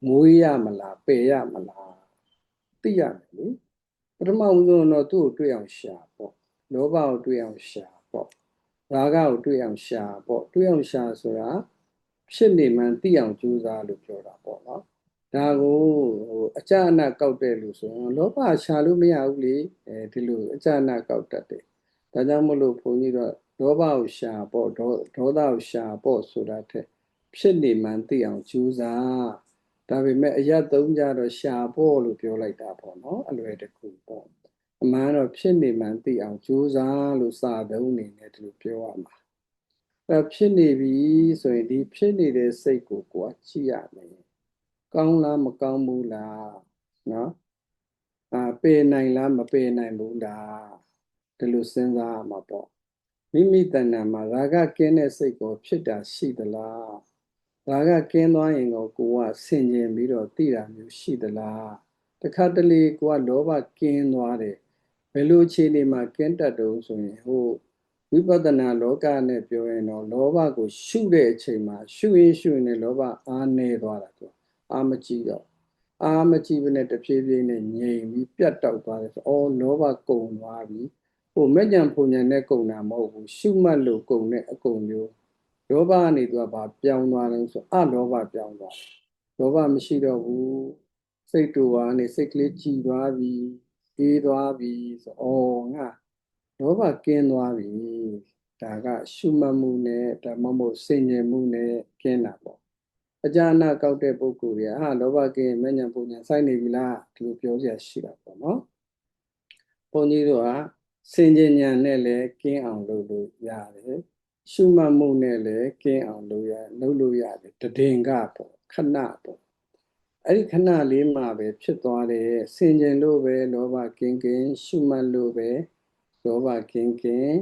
မွေးရမလားပယ်ရမလားသိရမယ်လေပထမဦးဆုံးတော့သူ့ကိုတွေ့အောင်ရှာပေါ့လောဘကိုတွေ့အောင်ရှာပေါ့ရာဂကိုတွေ့အောင်ရှာပေါ့တွေ့အောင်ရှာဆိုတာဖြစ်နေမှန်သိအောင်ကြိုးစားလို့ပြောတာပေါ့နော်ဒါကိုအကြအနကောက်တဲ့လူဆိုရင်လောဘရှာလို့မရဘူးလေဒီလိုအကြအနကောက်တတ်တယ်ဒါကြောင့်မလို့ဘုန်းကြီးတော့လောဘကိုရှာပေါ့ဒေါသကိုရှာပေါ့ဆိုတာထက်ဖြစ်နေမှန်သိအောင်ကြိုးစားဒါပေမဲ့အရသုံးကြတော့ရှာပေါ့လို့ပြောလိုက်တာပေါ့နော်အလွယ်တကူပေါ့အမှန်တော့ဖြစ်နေမှန်သိအောင်ကြိုးစားလို့စာသုံးနေတယ်ဒီလိုပြောရမှာဖြစ်နေပြီဆိုရင်ဒီဖြစ်နေတဲ့စိတ်ကိုကိုယ်ကြည့်ရမယ်ကောင်းလားမကောင်းဘူးလားနော်ပယ်နိုင်လားမပယ်နိုင်ဘူးလားဒီလိုစဉ်းစားရမှာပေါ့မိမိတဏ္ဍာမှာရာဂကင်းတဲ့စိတ်ကိုဖြစ်တာရှိသလားရာဂကင်းသွားရင်ကိုကဆင်ခြင်ပြီးတော့သိတာမျိုးရှိသလားတခါတလေကိုကလောဘကင်းသွားတယ်ဘယ်လိုအခြေအနေမှာကင်းတတ်တုံးဆိုရင်ဝိပဿနာလောကနဲ့ပြောရင်တော့လောဘကိုရှုတဲ့အချိန်မှာရှုရင်လည်းလောဘအားနေသွားတာသူအားမကြည့်တော့ အာမကြည့်ဘဲနဲ့တဖြည်းဖြည်းနဲ့ငြိမ်ပြီးပြတ်တောက်သွားတယ်ဆိုအော်လောဘကုန်သွားပြီဟိုမဲ့ကြံဖုန်ညာနဲ့ကုန်တာမဟုတ်ဘူးရှုမှတ်လို့ကုန်တဲ့အကုန်မျိုးလောဘကနေသူကဘာပြောင်းသွားတယ်ဆိုအလောဘပြောင်းသွားလောဘမရှိတော့ဘူးစိတ်တူကနေစိတ်ကလေးကြည်သွားပြီအေးသွားပြီဆိုအော်ငါလောဘကင်းသွားပြီဒါကရှုမှတ်မှုနဲ့ဒါမှမဟုတ်စင်ကြယ်မှုနဲ့ကင်းတာပေါ့အကြအနကောက်တဲ့ပုဂ္ဂိုလ်တွေကဟာလောဘကင်းမဉ္ဇဉ်ပူဉ္ဇဉ်စိုက်နေပြီလားဒီလိုပြောစရာရှိတာပေါ့နော်ဘုန်းကြီးတို့ကစင်ကြယ်ဉာဏ်နဲ့လည်းကင်းအောင်လုပ်လို့ရတယ်ရှုမှတ်မှုနဲ့လည်းကင်းအောင်လုပ်လို့ရတယ်တည်ငါပေါ့ခဏပေါ့အဲ့ဒီခဏလေးမှာပဲဖြစ်သွားတယ်စင်ကြယ်လို့ပဲလောဘကင်းကင်းရှုမှတ်လို့ပဲလောဘကင်းကင်း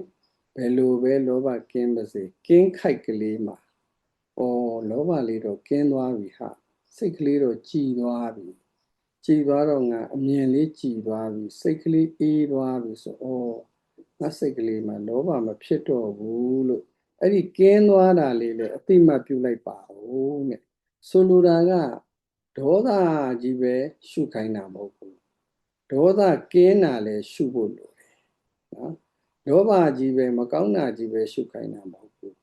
ဘယ်လိုပဲလောဘကင်းပါစေကင်းခိုက်ကလေးမှာလောဘလေးတော့ကင်းသွားပြီဟာစိတ်ကလေးတော့ကြည်သွားပြီကြည်သွားတော့ငါအမြင်လေးကြည်သွားပြီစိတ်ကလေးအေးသွားပြီဆိုငါစိတ်ကလေးမှာလောဘမဖြစ်တော့ဘူးလို့အဲ့ဒီကင်းသွားတာလေးလည်းအတိမတ်ပြုလိုက်ပါဦးနဲ့ဆိုလိုတာကဒေါသကြီးပဲရှုခိုင်းတာမဟုတ်ဘူးဒေါသကင်းတာလည်းရှုဖို့လိုတယ်နော်လောဘကြီးပဲမကောင်းတာကြီးပဲရှုခိုင်းတာမဟုတ်ဘူး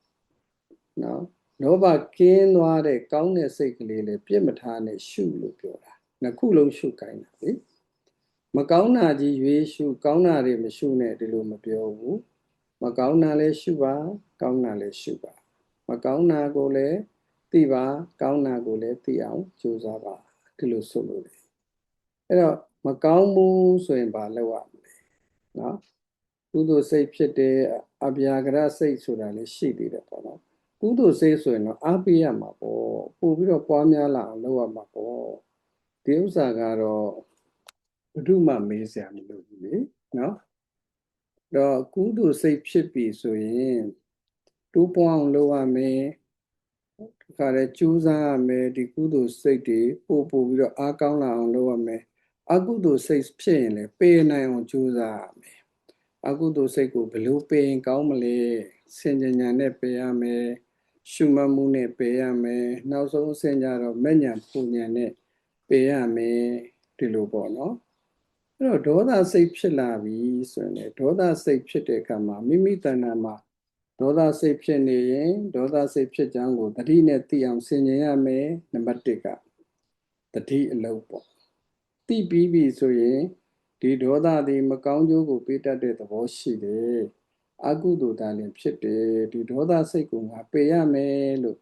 နော်လောဘကင်းသွားတဲ့ကောင်းတဲ့စိတ်ကလေးလည်းပြစ်မထားနဲ့ရှုလို့ပြောတာနှစ်ခုလုံးရှုခိုင်းတာလေမကောင်းတာကြီးရွေးရှုကောင်းတာတွေမရှုနဲ့ဒီလိုမပြောဘူးမကောင်းတာလည်းရှုပါကောင်းတာလည်းရှုပါမကောင်းတာကိုလည်းသိပါကောင်းတာကိုလည်းသိအောင်ကြိုးစားပါဒီလိုဆိုလို့လေအဲ့တော့မကောင်းဘူးဆိုရင်ဘာလုပ်ရမလဲနော်ကုသိုလ်စိတ်ဖြစ်တယ်အဗျာကရစိတ်ဆိုတာလည်းရှိသေးတယ်ပေါ့နော်ကုသိုလ်စိတ်ဆိုရင်တော့အားပေးရမှာပေါ့ပို့ပြီးတော့ပွားများလာအောင်လုပ်ရမှာပေါ့ဒီဥစ္စာကတော့ဘုဒ္ဓမှမေးစရာမလိုဘူးလေနော်တော့ကုသိုလ်စိတ်ဖြစ်ပြီဆိုရင်တိုးပွားအောင်လုပ်ရမယ်ဒီခါလဲကြိုးစားရမယ်ဒီကုသိုလ်စိတ်တွေပို့ပြီးတော့အားကောင်းလာအောင်လုပ်ရမယ်အကုသိုလ်စိတ်ဖြစ်ရင်လည်းပေးနိုင်အောင်ကြိုးစားရမယ်အကုသိုလ်စိတ်ကိုဘယ်လိုပေးရင်ကောင်းမလဲစင်ကြဉာဏ်နဲ့ပေးရမယ်ရှုမှတ်မှုနဲ့ပေးရမယ်နောက်ဆုံးအဆင့်ကြတော့မဲ့ဉာဏ်ပူဉာဏ်နဲ့ပေးရမယ်ဒီလိုပေါ့နော်အဲ့တော့ဒေါသစိတ်ဖြစ်လာပြီဆိုရင်ဒေါသစိတ်ဖြစ်တဲ့အခါမှာမိမိတဏ္ဍာမှာဒေါသစိတ်ဖြစ်နေရင်ဒေါသစိတ်ဖြစ်ကြောင်းကိုတတိနဲ့သိအောင်ဆင်ခြင်ရမယ်နံပါတ်1ကတတိအလုပ်ပေါ့သိပြီးပြီဆိုရင်ဒီဒေါသသည်မကောင်းကျိုးကိုပေးတတ်တဲ့သဘောရှိတယ်အကုသိုလ်တာလည်းဖြစ်တယ်ဒီဒေါသစိတ်ကိုငါပယ်ရမယ်လို့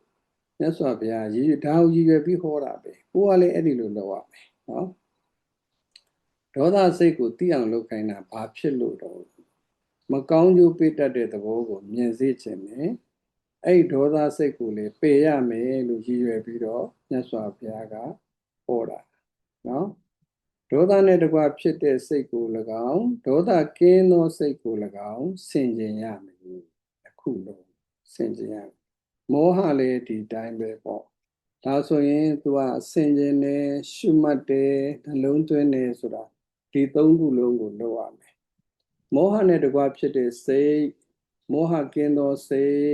မြတ်စွာဘုရားဒါကိုရည်ရွယ်ပြီးဟောတာပဲကိုကလည်းအဲ့ဒီလိုလုပ်ရမယ်နော်ဒေါသစိတ်ကိုသိအောင်လုပ်ခိုင်းတာဘာဖြစ်လို့တော့မကောင်းကျိုးပေးတတ်တဲ့သဘောကိုမြင်စေခြင်းနဲ့အဲ့ဒေါသစိတ်ကိုလေပယ်ရမယ်လို့ရည်ရွယ်ပြီးတော့မြတ်စွာဘုရားကဟောတာနော်ဒေါသနဲ့တကွဖြစ်တဲ့စိတ်ကို၎င်းဒေါသကင်းသောစိတ်ကို၎င်းဆင်ခြင်ရမယ်အခုလုံးဆင်ခြင်ရမောဟလည်းဒီတိုင်းပဲပေါ့ဒါဆိုရင်သူကအဆင်ခြင်နေရှုမှတ်တယ်နှလုံးသွင်းနေဆိုတာဒီသုံးခုလုံးကိုလုပ်ရမယ်မောဟနဲ့တကွဖြစ်တဲ့စိတ်မောဟကင်းသောစိတ်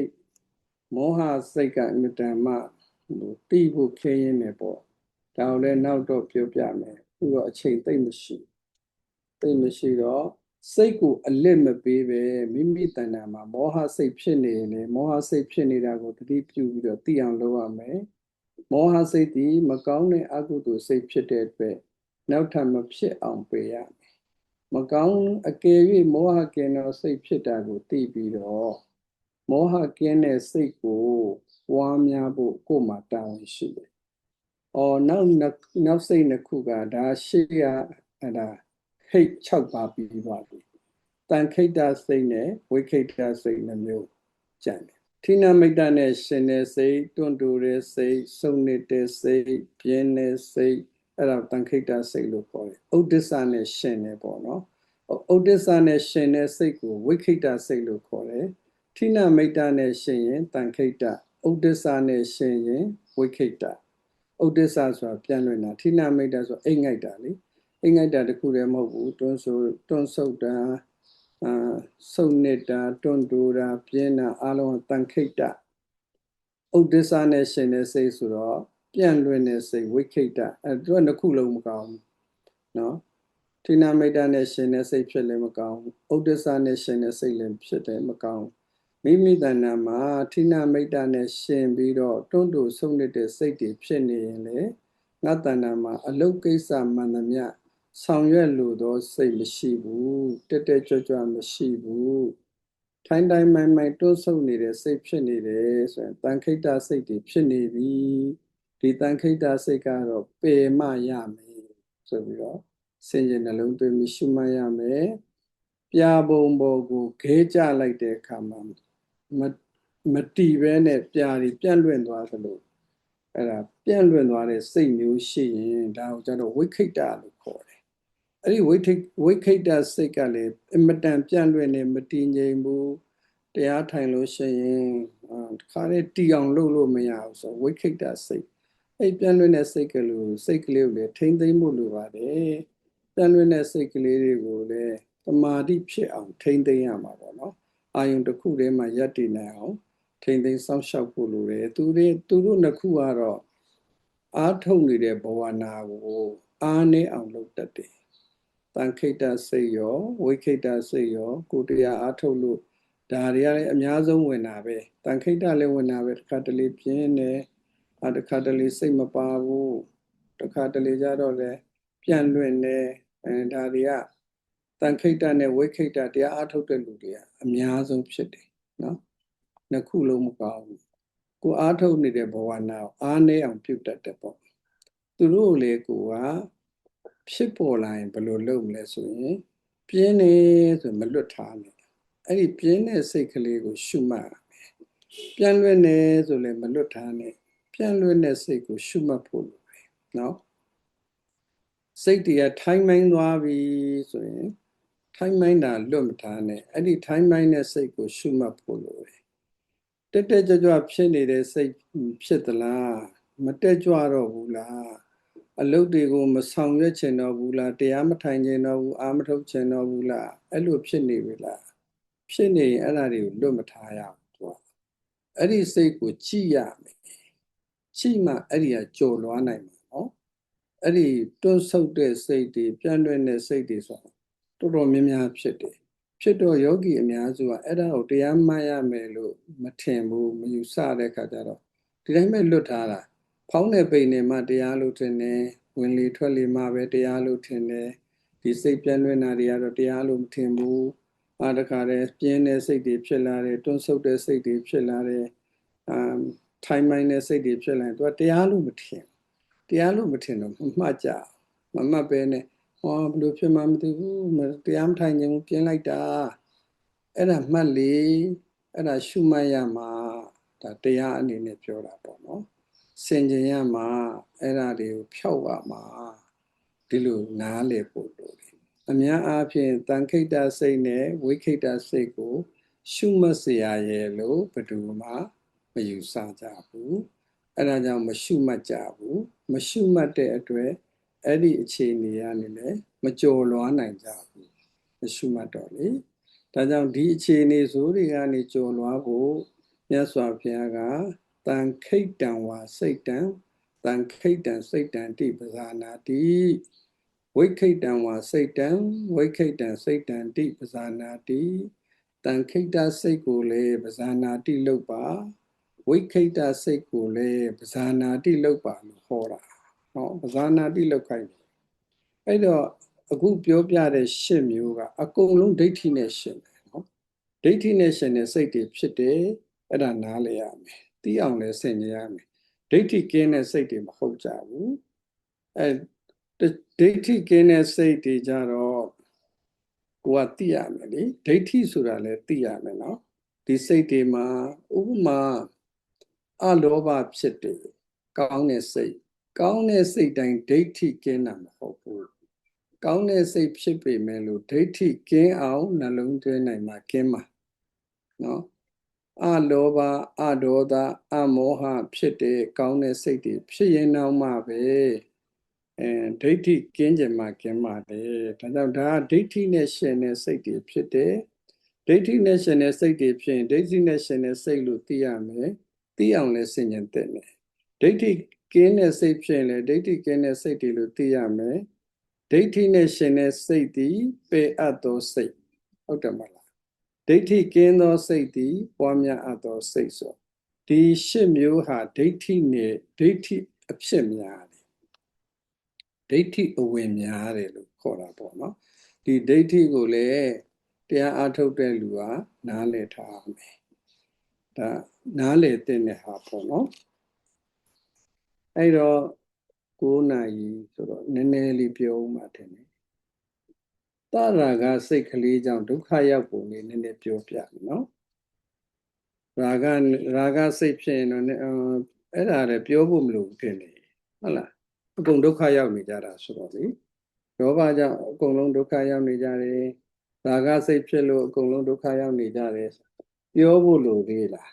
မောဟစိတ်ကအမြဲတမ်းမှတိဖို့ခင်းရင်းနေပေါ့ဒါကိုလည်းနောက်တော့ပြောပြမယ်သူတော့အချိန်သိမ့်မရှိတော့စိတ်ကိုအလစ်မပေးပဲမိမိတဏ္ဍာမှာမောဟစိတ်ဖြစ်နေရင်လေမောဟစိတ်ဖြစ်နေတာကိုတတိပြုပြီးတော့သိအောင်လုပ်ရမယ်မောဟစိတ်ဒီမကောင်းတဲ့အကုသိုလ်စိတ်ဖြစ်တဲ့အတွက်နောက်ထပ်မဖြစ်အောင်ပေးရမယ်မကောင်းအကယ်၍မောဟကင်းသောစိတ်ဖြစ်တာကိုသိပြီးတော့မောဟကင်းတဲ့စိတ်ကိုပွားများဖို့ကိုယ်မှာတာဝန်ရှိတယ်နောက်စိတ်နှစ်ခုကဒါရှိရအဲ့ဒါခိတ်6ပါပြီးပါပြီတန်ခိတ္တစိတ်နဲ့ဝိခိတ္တစိတ်နှမျိုးကျန်တယ်ဌိနမိတ္တနဲ့ရှင်တဲ့စိတ်တွန့်တူတဲ့စိတ်စုံနေတဲ့စိတ်ပြင်းတဲ့စိတ်အဲ့ဒါတန်ခိတ္တစိတ်လို့ခေါ်တယ်ဥဒ္ဒစ္စနဲ့ရှင်နေပေါ့နော်ဥဒ္ဒစ္စနဲ့ရှင်တဲ့စိတ်ကိုဝိခိတ္တစိတ်လို့ခေါ်တယ်ဌိနမိတ္တနဲ့ရှင်ရင်တန်ခိတ္တဥဒ္ဒစ္စနဲ့ရှင်ရင်ဝိခိတ္တဥဒ္ဒစ္စဆိုတာပြန်လွင်တာဌိနမိတ္တဆိုအိတ်ငိုက်တာလေအိတ်ငိုက်တာတခုတည်းမဟုတ်ဘူးတွန်းဆုပ်တာစုံနေတာတွန့်တူတာပြင်းတာအလုံးတန်ခိတ္တဥဒ္ဒစ္စနဲ့ရှင်တဲ့စိတ်ဆိုတော့ ပြန့်လွင့်တဲ့စိတ်ဝိခိတသူကနှစ်ခုလုံးမကောင်းဘူးနော်ဌိနမိတ်တနဲ့ရှင်တဲ့စိတ်ဖြစ်လည်းမကောင်းဘူးဥဒ္ဒစနဲ့ရှင်တဲ့စိတ်လည်းဖြစ်တယ်မကောင်းမိမိတဏ္ဍာမှာဌိနမိတ်တနဲ့ရှင်ပြီးတော့တွန့်တူဆုံးနေတဲ့စိတ်တွေဖြစ်နေရင်လေငါတဏ္ဍာမှာအလုတ်ကိစ္စမှန်သမျှဆောင်ရွက်လို့သောစိတ်မရှိဘူးတက်တက်ကြွကြွမရှိဘူးထိုင်းတိုင်းမိုင်းမိုင်းတွန့်ဆုတ်နေတဲ့စိတ်ဖြစ်နေတယ်ဆိုရင်တန်ခိတ္တစိတ်တွေဖြစ်နေပြီဒီတန်ခိတ္တစိတ်ကတော့ပယ်မှရမယ်ဆိုပြီးတော့စင်ကြယ်နှလုံးသွင်းပြီးရှုမှတ်ရမယ်ပြာပုံပေါ်ကိုခဲကြလိုက်တဲ့အခါမှာမတီးပဲနဲ့ပြာတွေပြန့်လွင့်သွားသလိုအဲ့ဒါပြန့်လွင့်သွားတဲ့စိတ်မျိုးရှိရင်ဒါကိုကျတော့ဝိခိတ္တလို့ခေါ်တယ်အဲ့ဒီဝိခိတ္တစိတ်ကလည်းအမတန်ပြန့်လွင့်နေမတည်ငြိမ်ဘူးတရားထိုင်လို့ရှိရင်ခါတဲ့တီအောင်လုပ်လို့မရဘူးဆိုဝိခိတ္တစိတ်အဲ့ပြန့်လွင့်တဲ့စိတ်ကလေးကိုလည်းထိမ့်သိမ့်ဖို့လိုပါတယ်ပြန့်လွင့်တဲ့စိတ်ကလေးတွေကိုလည်းသမာဓိဖြစ်အောင်ထိမ့်သိမ့်ရမှာပေါ့နော်အာယုံတစ်ခုတည်းမှာယက်တည်နိုင်အောင်ထိမ့်သိမ့်စောင့်ရှောက်ဖို့လိုတယ်သူတို့နှစ်ခုကတော့အားထုတ်နေတဲ့ဘဝနာကိုအားနေအောင်လုပ်တတ်တယ်တန်ခိတ္တစိတ်ရောဝိခိတ္တစိတ်ရောကိုတရားအားထုတ်လို့ဒါတွေကလည်းအများဆုံးဝင်တာပဲတန်ခိတ္တလည်းဝင်တာပဲတစ်ခါတလေပြင်းတယ်တစ်ခါတလေစိတ်မပါဘူးတစ်ခါတလေကြတော့လည်းပြန့်လွင့်နေဒါတွေကတန်ခိတ္တနဲ့ဝိခိတ္တတရားအားထုတ်တဲ့လူတွေကအများဆုံးဖြစ်တယ်နော်နှစ်ခုလုံးမကောင်းဘူးကိုအားထုတ်နေတဲ့ဘဝနာကိုအားနေအောင်ပြုတ်တတ်တယ်ပေါ့သူတို့လေကိုကဖြစ်ပေါ်လာရင်ဘယ်လိုလုပ်မလဲဆိုရင်ပြင်းနေဆိုမလွတ်ထားနဲ့အဲ့ဒီပြင်းတဲ့စိတ်ကလေးကိုရှုမှတ်ရမယ်ပြန့်လွင့်နေဆိုလည်းမလွတ်ထားနဲ့ပြန့်လွင့်တဲ့စိတ်ကိုရှုမှတ်ဖို့လိုတယ်နော်စိတ်တွေကထိုင်းမိုင်းသွားပြီဆိုရင်ထိုင်းမိုင်းတာလွတ်မထားနဲ့အဲ့ဒီထိုင်းမိုင်းတဲ့စိတ်ကိုရှုမှတ်ဖို့လိုတယ်တက်တက်ကြွကြွဖြစ်နေတဲ့စိတ်ဖြစ်သလားမတက်ကြွတော့ဘူးလားအလုပ်တွေကိုမဆောင်ရွက်ချင်တော့ဘူးလားတရားမထိုင်ချင်တော့ဘူးအာမထုတ်ချင်တော့ဘူးလားအဲ့လိုဖြစ်နေပြီလားဖြစ်နေရင်အဲ့ဒါတွေကိုလွတ်မထားရဘူးသူကအဲ့ဒီစိတ်ကိုကြည့်ရမယ်ကြည့်မှအဲ့ဒီကကြော်လွားနိုင်မှာနော်အဲ့ဒီတွန်းဆုတ်တဲ့စိတ်တွေပြန့်လွင့်တဲ့စိတ်တွေဆိုတော်တော်များများဖြစ်တယ်ဖြစ်တော့ယောဂီအများစုကအဲ့ဒါကိုတရားမှတ်ရမယ်လို့မထင်ဘူးမယူဆတဲ့ခါကျတော့ဒီတိုင်းပဲလွတ်ထားတာဖောင်းတဲ့ပိန်နဲ့မှတရားလို့ထင်တယ်ဝင်လေထွက်လေမှပဲတရားလို့ထင်တယ်ဒီစိတ်ပြန့်လွင့်တာတွေကတော့တရားလို့မထင်ဘူးတခါတည်းပြင်းတဲ့စိတ်တွေဖြစ်လာတယ်တွန်းဆုတ်တဲ့စိတ်တွေဖြစ်လာတယ်ထိုင်မိုင်းတဲ့စိတ်တွေဖြစ်လာရင်သူကတရားလို့မထင်တရားလို့မထင်တော့မှတ်ကြမမှတ်ပဲနဲ့ဘယ်လိုဖြစ်မှမသိဘူးတရားမထိုင်ခြင်းပြင်းလိုက်တာအဲ့ဒါမှတ်လေအဲ့ဒါရှုမှတ်ရမှာဒါတရားအနေနဲ့ပြောတာပေါ့နော်စင်ကြင်ရမှာအဲ့ဒါတွေကိုဖြောက်ရမှာဒီလိုနားလည်ဖို့လိုတယ်အများအားဖြင့်တန်ခိတ္တစိတ်နဲ့ဝိခိတ္တစိတ်ကိုရှုမှတ်เสียရဲ့လို့ဘယ်သူမှမယူဆကြဘူးအဲ့ဒါကြောင့်မရှုမှတ်ကြဘူးမရှုမှတ်တဲ့အတွက်အဲ့ဒီအခြေအနေကနေလည်းမကြော်လွားနိုင်ကြဘူးမရှုမှတ်တော့လေဒါကြောင့်ဒီအခြေအနေဆိုတွေကနေကြော်လွားဖို့မြတ်စွာဘုရားကတန်ခိတ္တံဝါစိတ်တံတန်ခိတ္တံစိတ်တံတိပဇာနာတိဝိခိတ္တံဝါစိတ်တံဝိခိတ္တံစိတ်တံတိပဇာနာတိတန်ခိတ္တစိတ်ကိုလည်းပဇာနာတိလုပ်ပါဝိခိတ္တစိတ်ကိုလည်းပဇာနာတိလုပ်ပါလို့ဟောတာဟောပဇာနာတိလုပ်ခိုင်းတယ်အဲ့တော့အခုပြောပြတဲ့ရှစ်မျိုးကအကုန်လုံးဒိဋ္ဌိနဲ့ရှင်တယ်နော်ဒိဋ္ဌိနဲ့ရှင်တဲ့စိတ်တွေဖြစ်တယ်အဲ့ဒါနားလည်ရမယ်သိအောင်လည်းဆင်ခြင်ရမယ်ဒိဋ္ဌိကင်းတဲ့စိတ်တွေမဟုတ်ကြဘူးအဲဒိဋ္ဌိကင်းတဲ့စိတ်တွေကြတော့ကိုကသိရမယ်လေဒိဋ္ဌိဆိုတာလည်းသိရမယ်နော်ဒီစိတ်တွေမှာဥပမာအလောဘဖြစ်တယ်ကောင်းတဲ့စိတ်တိုင်းဒိဋ္ဌိကင်းတာမဟုတ်ဘူးကောင်းတဲ့စိတ်ဖြစ်ပေမဲ့လို့ဒိဋ္ဌိကင်းအောင်နှလုံးသွင်းနိုင်မှာကင်းမှာနော်အလောဘအဒေါသအမောဟဖြစ်တဲ့ကောင်းတဲ့စိတ်တွေဖြစ်ရင်တော့မှပဲဒိဋ္ဌိကင်းကြမှာကင်းပါတယ်ဒါကြောင့်ဒါဒိဋ္ဌိနဲ့ရှင်တဲ့စိတ်တွေဖြစ်တယ်ဒိဋ္ဌိနဲ့ရှင်တဲ့စိတ်တွေဖြစ်ရင်ဒိဋ္ဌိနဲ့ရှင်တဲ့စိတ်လို့သိရမယ်သိအောင်လည်းဆင်ញင်တဲ့မယ်ဒိဋ္ဌိ ကင်းတဲ့စိတ်ဖြစ်ရင်လည်းဒိဋ္ဌိကင်းတဲ့စိတ်တွေလို့သိရမယ်ဒိဋ္ဌိနဲ့ရှင်တဲ့စိတ်သည်ပေအပ်သောစိတ်ဟုတ်တယ်မလားဒိဋ္ဌိကင်းသောစိတ်သည်ပွားများအပ်သောစိတ်ဆိုဒီရှစ်မျိုးဟာဒိဋ္ဌိနဲ့ဒိဋ္ဌိအဖြစ်များတယ်ဒိဋ္ဌိအဝင်များတယ်လို့ခေါ်တာပေါ့နော်ဒီဒိဋ္ဌိကိုလည်းတရားအားထုတ်တဲ့လူကနားလည်ထားအောင်မယ်ဒါနားလည်တဲ့ဟာပေါ့နော်အဲ့တော့9 နာရီဆိုတော့နည်းနည်းလေးပြောဦးမှာတယ်တရာဂစိတ်ကလေးကြောင့်ဒုက္ခရောက်ပုံလေးနည်းနည်းပြောပြနော်ရာဂစိတ်ဖြစ်ရင်တော့အဲ့ဒါလည်းပြောဖို့မလိုဘူးဖြစ်နေဟုတ်လားအကုန်ဒုက္ခရောက်နေကြတာဆိုတော့လေလောဘကြောင့်အကုန်လုံးဒုက္ခရောက်နေကြတယ်ရာဂစိတ်ဖြစ်လို့အကုန်လုံးဒုက္ခရောက်နေကြတယ်ပြောဖို့လိုသေးလား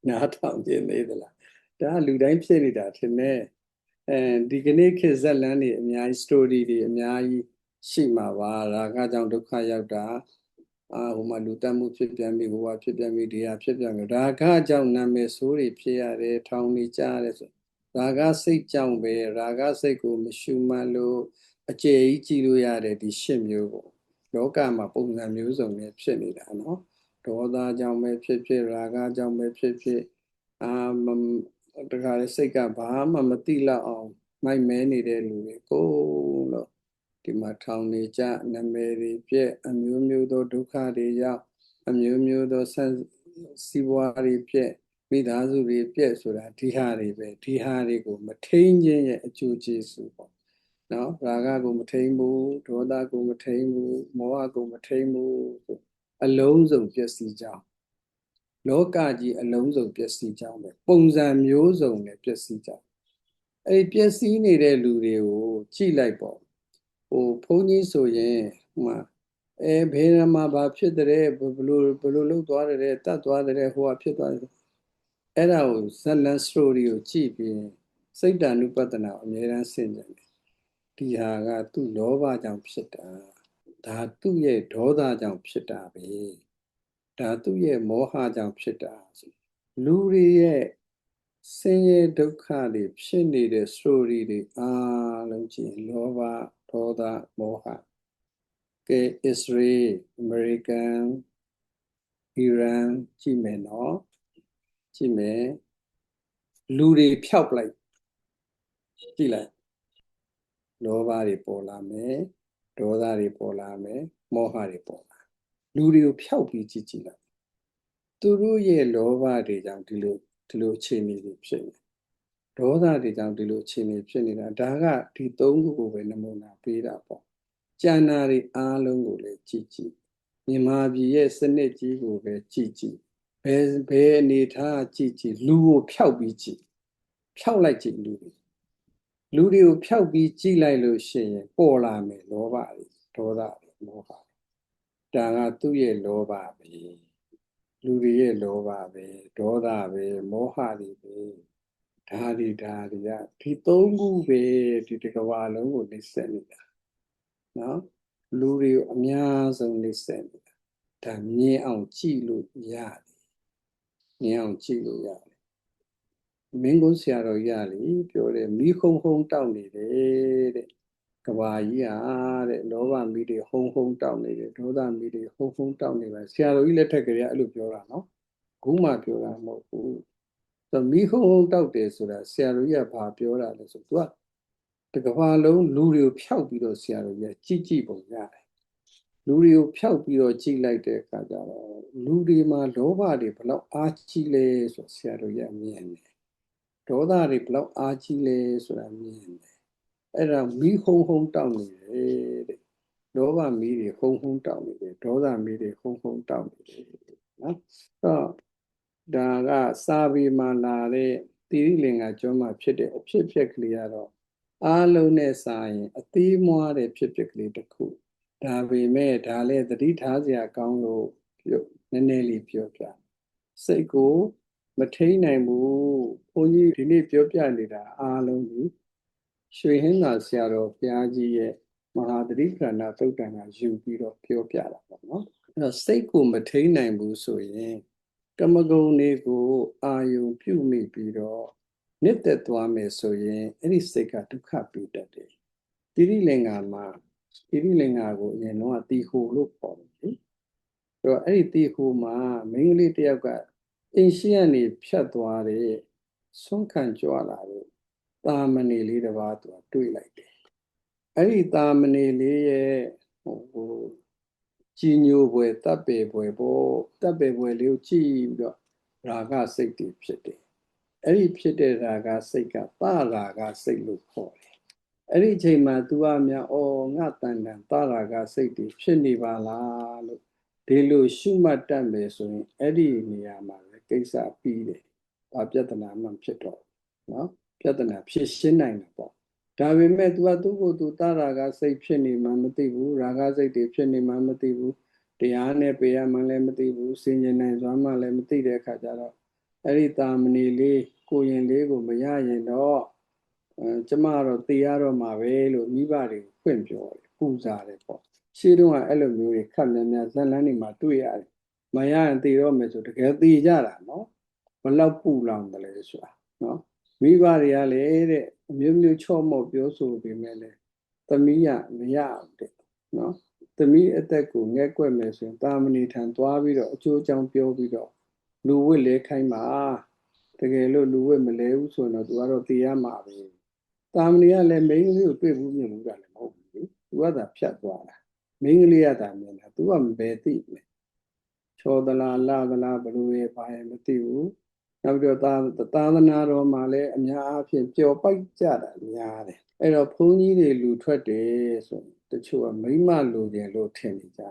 နားထောင်ခြင်းသေးသလားဒါလူတိုင်းဖြစ်နေတာထင်တယ်ဒီကနေ့ခေတ်ဇက်လန်းတွေအများကြီး story တွေအများကြီးရှိမှာပါရာဂကြောင့်ဒုက္ခရောက်တာဟိုမှာလူတက်မှုဖြစ်ပြန်ပြီဟိုကဖြစ်ပြန်ပြီဒီဟာဖြစ်ပြန်ပြီရာဂကြောင့်နာမည်ဆိုးတွေဖြစ်ရတယ်ထောင်နေကြရတယ်ဆိုရာဂစိတ်ကြောင့်ပဲရာဂစိတ်ကိုမရှုမှတ်လို့အကျယ်ကြီးကြည့်လို့ရတယ်ဒီရှစ်မျိုးကိုလောကမှာပုံစံမျိုးစုံနဲ့ဖြစ်နေတာနော်ဒေါသကြောင့်ပဲဖြစ်ဖြစ်ရာဂကြောင့်ပဲဖြစ်ဖြစ်တခါလေစိတ်ကဘာမှမသိလောက်အောင်မိုက်မဲနေတဲ့လူတွေကိုလို့ဒီမှာထောင်နေကြနာမည်တွေပြည့်အမျိုးမျိုးသောဒုက္ခတွေရောက်အမျိုးမျိုးသောစီးပွားတွေပြည့်မိသားစုတွေပြည့်ဆိုတာဒီဟာတွေပဲဒီဟာတွေကိုမထိန်ခြင်းရဲ့အကျိုးကျေးဇူးပေါ့နော်ရာဂကိုမထိန်ဘူးဒေါသကိုမထိန်ဘူးမောဟကိုမထိန်ဘူးအလုံးစုံပျက်စီးကြောင်းလောကကြီးအလုံးစုံပျက်စီးကြောင်းပဲပုံစံမျိုးစုံနဲ့ပျက်စီးကြောင်းအဲ့ပျက်စီးနေတဲ့လူတွေကိုကြည့်လိုက်ပေါ့ဟိုဘုန်းကြီးဆိုရင်ဟိုမှာဘယ်မှာဘာဖြစ်တဲ့ဘလို့လှုပ်သွားတယ်တတ်သွားတယ်ဟိုကဖြစ်သွားတယ်အဲ့ဒါကိုဇလန်စတိုရီကိုကြည့်ပြီးစိတ်တ ानु ပတ္တနာအမြဲတမ်းဆင်ခြင်တယ်ဒီဟာကသူ့လောဘကြောင့်ဖြစ်တာဒါသူ့ရဲ့ဒေါသကြောင့်ဖြစ်တာပဲဒါသူ့ရဲ့မောဟကြောင့်ဖြစ်တာလူတွေရဲ့ဆင်းရဲဒုက္ခတွေဖြစ်နေတဲ့ story တွေအားလုံးကြည့်လောဘဒေါသမောဟကဲ Israel American Iran ကြည့်မယ်နော်ကြည့်မယ်လူတွေဖျောက်လိုက်ကြည့်လိုက်လောဘတွေပေါ်လာမယ်ဒေါသတွေပေါ်လာမယ်မောဟတွေပေါ်လာလူတွေကိုဖျောက်ပြီးကြည့်လိုက်သူတို့ရဲ့လောဘတွေကြောင့်ဒီလိုအခြေအနေတွေဖြစ်နေဒေါသတွေကြောင့်ဒီလိုအခြေအနေဖြစ်နေတာဒါကဒီသုံးခုကိုပဲနမူနာပေးတာပေါ့ကျန်တာတွေအားလုံးကိုလည်းကြည့်မြန်မာပြည်ရဲ့စနစ်ကြီးကိုပဲကြည့်ဘယ်အနေထားကြည့်လူကိုဖျောက်ပြီးကြည့်ဖျောက်လိုက်ကြည့်လူတွေကိုဖျောက်ပြီးကြည့်လိုက်လို့ရှိရင်ပေါ်လာမယ်လောဘတွေဒေါသတွေမောဟဒါကသူ့ရဲ့လောဘပဲလူတွေရဲ့လောဘပဲဒေါသပဲမောဟတွေပဲဒါတွေကဒီသုံးခုပဲဒီတစ်ကမ္ဘာလုံးကိုနှိမ့်ဆက်နေတာနော်လူတွေကိုအများဆုံးနှိမ့်ဆက်နေတာဒါမြင်အောင်ကြည့်လို့ရတယ်မြင်အောင်ကြည့်လို့ရတယ်မင်းကုန်းဆရာတော်ကြီးကလေပြောတယ်မိခုံတောက်နေတယ်တဲ့ကဘာကြီးဟာတဲ့လောဘမိတွေဟုံတောက်နေတယ်ဒေါသမီတွေဟုံတောက်နေပါဆရာတော်ကြီးလက်ထက်ကလေးအဲ့လိုပြောတာနော်ခုမှပြောတာမဟုတ်ဘူးဆိုမိခုံတောက်တယ်ဆိုတာဆရာတော်ကြီးကဘာပြောတာလဲဆိုသူကတကဘာလုံးလူတွေကိုဖျောက်ပြီးတော့ဆရာတော်ကြီးကြည့်ပုံရတယ်လူတွေကိုဖျောက်ပြီးတော့ကြည့်လိုက်တဲ့အခါကျတော့လူတွေမှာလောဘတွေဘလောက်အားကြီးလဲဆိုဆရာတော်ကြီးမြင်တယ်ဒေါသတွေဘလောက်အားကြီးလဲဆိုတာမြင်တယ်အဲ့ဒါမီးဟုံတောက်နေတယ်တဲ့လောဘမီးတွေဟုံတောက်နေတယ်ဒေါသမီးတွေဟုံတောက်နေတယ်နော်တော့ဒါကစာပေမှာလာတဲ့တိရိလင်္ကာကျွန်းမှာဖြစ်တဲ့အဖြစ်အပျက်ကလေးကတော့အားလုံးနဲ့စာရင်အသေးမွားတဲ့ဖြစ်ပျက်ကလေးတစ်ခုဒါပေမဲ့ဒါလည်းသတိထားစရာကောင်းလို့နည်းနည်းလေးပြောပြစိတ်ကိုမထိန်နိုင်ဘူးဘုန်းကြီးဒီနေ့ပြောပြနေတာအားလုံးဒီရွှေဟင်းသာဆရာတော်ဘုရားကြီးရဲ့မဟာသတိပ္ပဏသုတ်တံကယူပြီးတော့ပြောပြတာပေါ့နော်အဲ့တော့စိတ်ကိုမထိန်နိုင်ဘူးဆိုရင်ကမဂုဏ်တွေကိုအာယုံပြုမိပြီးတော့ နှစ်သက်သွားမယ်ဆိုရင်အဲ့ဒီစိတ်ကဒုက္ခပေးတတ်တယ်တိရိလင်္ကာမှာတိရိလင်္ကာကိုအရင်တော့တီဟိုလို့ခေါ်တယ်လေအဲ့တော့အဲ့ဒီတီဟိုမှာမိန်းကလေးတစ်ယောက်ကအိမ်ရှိကနေဖြတ်သွားတဲ့ဆွမ်းခံကြွလာတဲ့တာမဏေလေးတစ်ပါးသူတွေ့လိုက်တယ်အဲ့ဒီတာမဏေလေးရဲ့ဟိုကြီးညိုပွဲတပ်ပေပွဲပေါ့တပ်ပေပွဲလေးကိုကြည့်ပြီးတော့ရာဂစိတ်တွေဖြစ်တယ်အဲ့ဒီဖြစ်တဲ့ရာဂစိတ်ကသရာဂစိတ်လို့ခေါ်တယ်အဲ့ဒီအချိန်မှာ तू ကများငါတန်တန်သရာဂစိတ်တွေဖြစ်နေပါလားလို့ဒီလိုရှုမှတ်တတ်မယ်ဆိုရင်အဲ့ဒီနေရာမှာလည်းကိစ္စပြီးတယ်ဘာပြဿနာမှဖြစ်တော့နော်ပြဿနာဖြစ်ရှင်းနိုင်တယ်ပေါ့ဒါပေမဲ့ तू ကသူ့ကိုယ်သူသရာဂစိတ်ဖြစ်နေမှမသိဘူးရာဂစိတ်တွေဖြစ်နေမှမသိဘူးတရားနဲ့ပေရမှလည်းမသိဘူးစင်ញင်နိုင်စွမ်းမှလည်းမသိတဲ့အခါကျတော့အဲ့ဒီတာမဏေလေးကိုရင်လေးကိုမရရင်တော့ကျမတော့သိရတော့မှာပဲလို့မိဘတွေကိုဖွင့်ပြောတယ်ပူဇာတယ်ပေါ့ရှင်းတော့အဲ့လိုမျိုးတွေခက်များများဇက်လန်းတွေမှာတွေ့ရတယ်မရရင်သိတော့မယ်ဆိုတကယ်သိကြတာနော်ဘလောက်ပူလောင်တယ်လဲဆိုတာနော်မိဘတွေကလည်းတဲ့အမျိုးမျိုးချော့မော့ပြောဆိုပေမဲ့လည်းသမီးကမရအောင်တဲ့နော်သမီးအသက်ကိုငဲ့ကွက်မယ်ဆိုရင်တာမဏေထံသွားပြီးတော့အကျိုးအကြောင်းပြောပြီးတော့လူဝစ်လဲခိုင်းပါတကယ်လို့လူဝစ်မလဲဘူးဆိုရင်တော့သူကတော့သိရမှာပဲတာမဏေကလည်းမိန်းကလေးကိုတွေ့ဘူးမြင်ဘူးတာလည်းမဟုတ်ဘူးလေသူကသာဖြတ်သွားတာမိန်းကလေးကသာမြင်တာသူကမပဲသိမယ်ချောသလားလာသလားဘလို့ရဲ့ဘာရဲ့မသိဘူးနောက်ပြီးတော့သာသနာတော်မှာလည်းအများအားဖြင့်ပျော်ပိုက်ကြတာများတယ်အဲ့တော့ဘုန်းကြီးတွေလူထွက်တယ်ဆိုတချို့ကမိမလိုခြင်းလို့ထင်နေကြ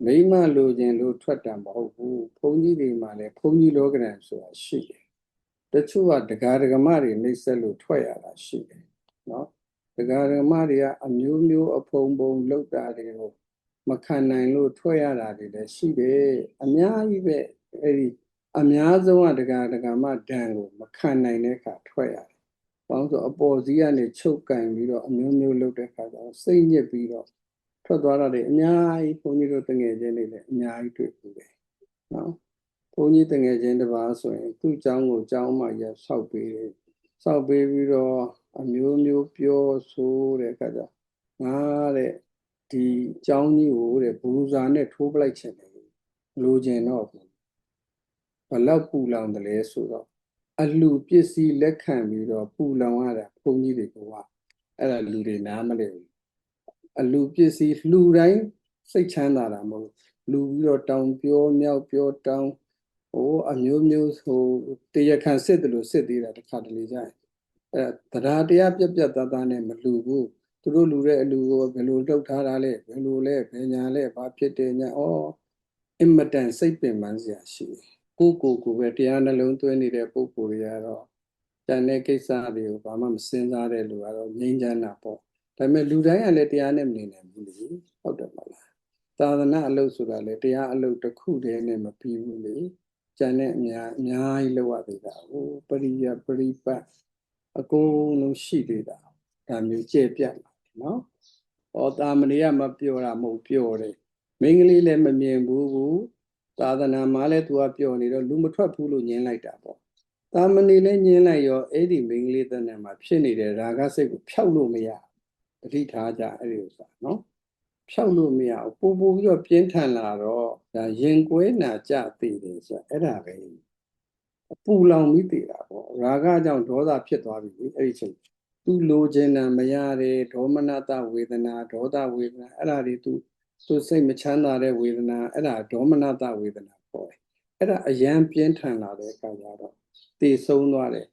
မိမလိုခြင်းလို့ထွက်တာမဟုတ်ဘူးဘုန်းကြီးတွေမှာလည်းဘုန်းကြီးလောကရန်ဆိုတာရှိတယ်တချို့ကဒကာဒကမတွေနှိမ့်ဆက်လို့ထွက်ရတာရှိတယ်နော်ဒကာဒကမတွေကအမျိုးမျိုးအဖုံဖုံလောက်တာတွေကိုမခံနိုင်လို့ထွက်ရတာတွေလည်းရှိတယ်အများကြီးပဲအဲ့ဒီအများဆုံးကဒကာဒကမဒဏ်ကိုမခံနိုင်တဲ့အခါထွက်ရတယ်။ဘာလို့ဆိုအပေါ်စီးကနေချုပ်ကန်ပြီးတော့အမျိုးမျိုးလုပ်တဲ့အခါကျတော့စိတ်ညစ်ပြီးတော့ထွက်သွားတာတွေအများကြီးဘုန်းကြီးတို့တငယ်ချင်းတွေလည်းအများကြီးတွေ့ဘူးတယ်။နော်။ဘုန်းကြီးတငယ်ချင်းတစ်ပါးဆိုရင်သူ့เจ้าကိုเจ้าမှရဆောက်ပေးတယ်။ဆောက်ပေးပြီးတော့အမျိုးမျိုးပြောဆိုတဲ့အခါကျငါတဲ့ဒီเจ้าကြီးကိုတဲ့ဘူဇာနဲ့ထိုးပလိုက်ချင်တယ်လိုချင်တော့ဘလောက်ပူလောင်တယ်လဲဆိုတော့အလှပစ္စည်းလက်ခံပြီးတော့ပူလောင်ရတာဘုန်းကြီးတွေကအဲ့ဒါလူတွေနားမလဲဘူးအလှပစ္စည်းလှူတိုင်းစိတ်ချမ်းသာတာမဟုတ်လှူပြီးတော့တောင်ပြောမြောက်ပြောတောင်အမျိုးမျိုးတရားခံစစ်တယ်လို့စစ်သေးတာတစ်ခါတလေကြာတရားတရားပြက်ပြက်သားသားနဲ့မလှူဘူးသူတို့လှူတဲ့အလှကိုဘယ်လိုလုပ်ထားတာလဲဘယ်လိုလဲဘယ်ညာလဲဘာဖြစ်တယ်ညာအင်မတန်စိတ်ပင်ပန်းစရာရှိတယ်ကိုပဲတရားနှလုံးသွင်းနေတဲ့ပုဂ္ဂိုလ်တွေကတော့တန်တဲ့ကိစ္စတွေကိုဘာမှမစဉ်းစားတဲ့လူကတော့ငြိမ်းချမ်းတာပေါ့ဒါပေမဲ့လူတိုင်းကလည်းတရားနဲ့မနေနိုင်ဘူးလေဟုတ်တယ်မလားသာသနာအလုပ်ဆိုတာလေတရားအလုပ်တစ်ခုတည်းနဲ့မပြီးဘူးလေကျန်တဲ့အများကြီးလောက်ရသေးတာပရိယပရိပတ်အကုန်လုံးရှိသေးတာဒါမျိုးကျေပြတ်လာတယ်နော်တာမဏေကမပြောတာမဟုတ်ပြောတယ်မိန်းကလေးလည်းမမြင်ဘူးသာသနာမှာလည်းသူကပြောနေတော့လူမထွက်ဘူးလို့ညင်းလိုက်တာပေါ့တာမဏေလည်းညင်းလိုက်ရောအဲ့ဒီမိန်းကလေးတဏ္ဍာမှာဖြစ်နေတဲ့ရာဂစိတ်ကိုဖြောက်လို့မရတတိထားကြအဲ့ဒီဥစ္စာနော်ဖြောက်လို့မရဘူးပို့ပြီးတော့ပြင်းထန်လာတော့ဒါရင်ကွဲနာကြသေးတယ်ဆိုအဲ့ဒါပဲပူလောင်ပြီးသေးတာပေါ့ရာဂကြောင့်ဒေါသဖြစ်သွားပြီလေအဲ့ဒီချိန်သူလိုချင်တာမရတယ်ဒေါမနတဝေဒနာဒေါသဝေဒနာအဲ့ဒါတွေသူစိတ်မချမ်းသာတဲ့ဝေဒနာအဲ့ဒါဒေါမနတဝေဒနာပေါ့အဲ့ဒါအယံပြင်းထန်လာတဲ့အခါကျတော့သေဆုံးသွားတယ်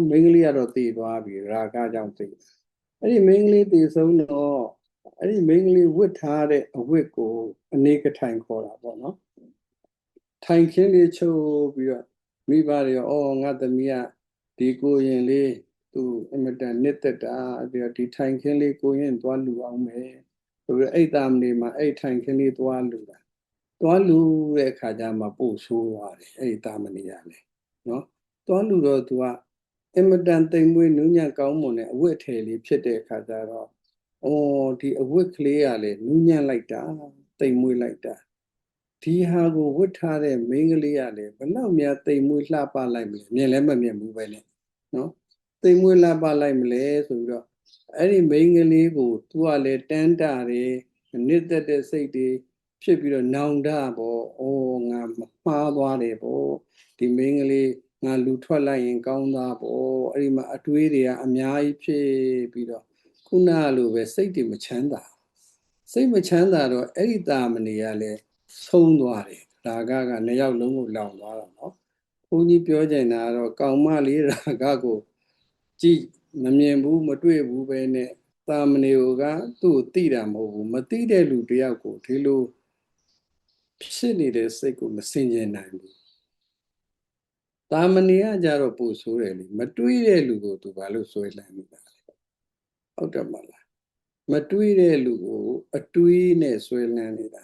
မိန်းကလေးကတော့သေသွားပြီရာဂကြောင့်သေအဲ့ဒီမိန်းကလေးသေဆုံးတော့အဲ့ဒီမိန်းကလေးဝတ်ထားတဲ့အဝတ်ကိုအနေကထိုင်ခေါ်တာပေါ့နော်ထိုင်ခင်းလေးချုပ်ပြီးတော့မိဘတွေငါသမီးကဒီကိုရင်လေးသူအမတန်နှစ်သက်တာပြီးတော့ဒီထိုင်ခင်းလေးကိုရင်သွားလူအောင်မယ်ဆိုပြီးအဲ့တာမနေမှာအဲ့ထိုင်ခင်းလေးသွားလူတာသွားလူတဲ့အခါကျမှပို့ဆိုးသွားတယ်အဲ့တာမနေရလေနော်သွားလူတော့သူကအမတန်တိမ်မွေးနူးညံ့ကောင်းမွန်တဲ့အဝတ်အထည်လေးဖြစ်တဲ့အခါကျတော့ဒီအဝတ်ကလေးကလေနူးညံ့လိုက်တာတိမ်မွေးလိုက်တာဒီဟာကိုဝတ်ထားတဲ့မိန်းကလေးကလေဘလောက်များတိမ်မွေးလှပလိုက်မလဲမြင်လည်းမမြင်ဘူးပဲနဲ့ နော်သိမ်မွေးလာပါလိုက်မလဲဆိုပြီးတော့အဲ့ဒီမိန်းကလေးကိုသူကလည်းတန်းတာတယ်နှစ်သက်တဲ့စိတ်တွေဖြစ်ပြီးတော့နောင်တပေါ့ဩငါမှားသွားတယ်ပေါ့ဒီမိန်းကလေးငါလူထွက်လိုက်ရင်ကောင်းသားပေါ့အဲ့ဒီမှာအတွေးတွေကအများကြီးဖြစ်ပြီးတော့ခုနလိုပဲစိတ်တွေမချမ်းသာစိတ်မချမ်းသာတော့အဲ့ဒီတာမဏေကလည်းဆုံးသွားတယ်ရာဂကနှစ်ယောက်လုံးကိုလောင်သွားတာနော်ဘုန်းကြီးပြောကြတာကတော့ကောင်မလေးရာဂကိုကြည့်မမြင်ဘူးမတွေ့ဘူးပဲနဲ့တာမဏေကသူ့ကိုသိတာမဟုတ်ဘူးမသိတဲ့လူတယောက်ကိုဒီလိုဖြစ်နေတဲ့စိတ်ကိုမစင်ကြင်နိုင်ဘူးတာမဏေကကြတော့ပို့ဆိုးတယ်လေမတွေးတဲ့လူကိုသူဘာလို့ဆွဲလန်းနေတာလဲဟုတ်တယ်မလားမတွေးတဲ့လူကိုအတွေးနဲ့ဆွဲလန်းနေတာ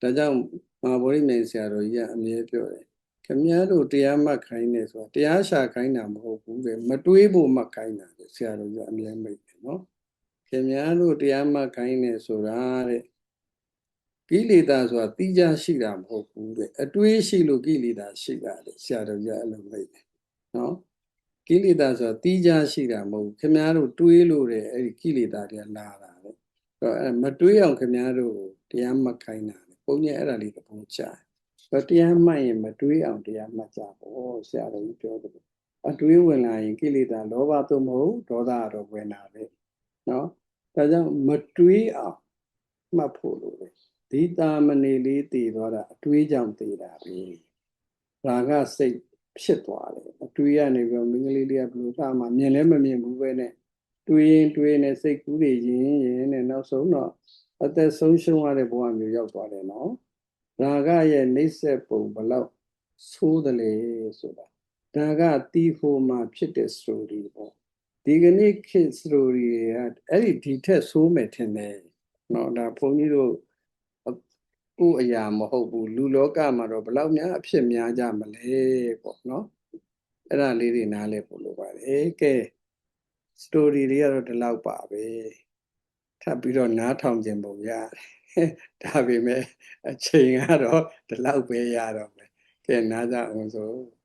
ဒါကြောင့်မဟာဗောဓိမြိုင်ဆရာတော်ကြီးကအမြဲပြောတယ်ခင်ဗျားတို့တရားမှတ်ခိုင်းနေဆိုတာတရားရှာခိုင်းတာမဟုတ်ဘူးတဲ့မတွေးဖို့မှတ်ခိုင်းတာဆရာတော်ကြီးအမြဲမိတ်တယ်နော်ခင်ဗျားတို့တရားမှတ်ခိုင်းနေဆိုတာတဲ့ကိလေသာဆိုတာတိကျရှိတာမဟုတ်ဘူးတဲ့အတွေးရှိလို့ကိလေသာရှိတာတဲ့ဆရာတော်ကြီးအဲ့လိုမိတ်တယ်နော်ကိလေသာဆိုတာတိကျရှိတာမဟုတ်ဘူးခင်ဗျားတို့တွေးလို့တဲ့အဲ့ဒီကိလေသာတွေလာတာတဲ့အဲ့မတွေးအောင်ခင်ဗျားတို့တရားမှတ်ခိုင်းတာဘုန်းကြီးအဲ့ဒါလေးသဘောကျတယ်တရားမှတ်ရင်မတွေးအောင်တရားမှတ်ကြပေါ့ဆရာတော်ကြီးပြောတယ်အတွေးဝင်လာရင်ကိလေသာလောဘသို့မဟုတ်ဒေါသတော့ဝင်လာပဲနော်ဒါကြောင့်မတွေးအောင်မှတ်ဖို့လိုတယ်ဒီတာမဏေလေးတည်သွားတာအတွေးကြောင့်တည်တာပဲရာဂစိတ်ဖြစ်သွားတယ်အတွေးရနေပြီးမင်္ဂလေးလေးကဘယ်လိုသာမှမြင်လည်းမမြင်ဘူးပဲနဲ့တွေးရင်တွေးနေစိတ်ကူးတွေရင်နဲ့နောက်ဆုံးတော့အသက်ဆုံးရှုံးရတဲ့ဘဝမျိုးရောက်သွားတယ်နော်ရာဂရဲ့နှိစ္စပုံဘလောက်ဆိုးတယ်လေဆိုတာဒါကတီဟိုမှာဖြစ်တဲ့ story ပေါ့ဒီကနေ့ခေတ် story တွေကအဲ့ဒီထက်ဆိုးမယ်ထင်တယ်နော်ဒါဘုန်းကြီးတို့ကိုအရာမဟုတ်ဘူးလူလောကမှာတော့ဘလောက်များအဖြစ်များကြမလဲပေါ့နော်အဲ့ဒါလေးတွေနားလည်ဖို့လိုပါတယ်ကဲ story တွေကတော့ဒီလောက်ပါပဲထပ်ပြီးတော့နားထောင်ခြင်းပုံရတယ်ဒါပေမဲ့အချိန်ကတော့ဒီလောက်ပဲရတော့မယ်ကဲနားကြအောင်ဆို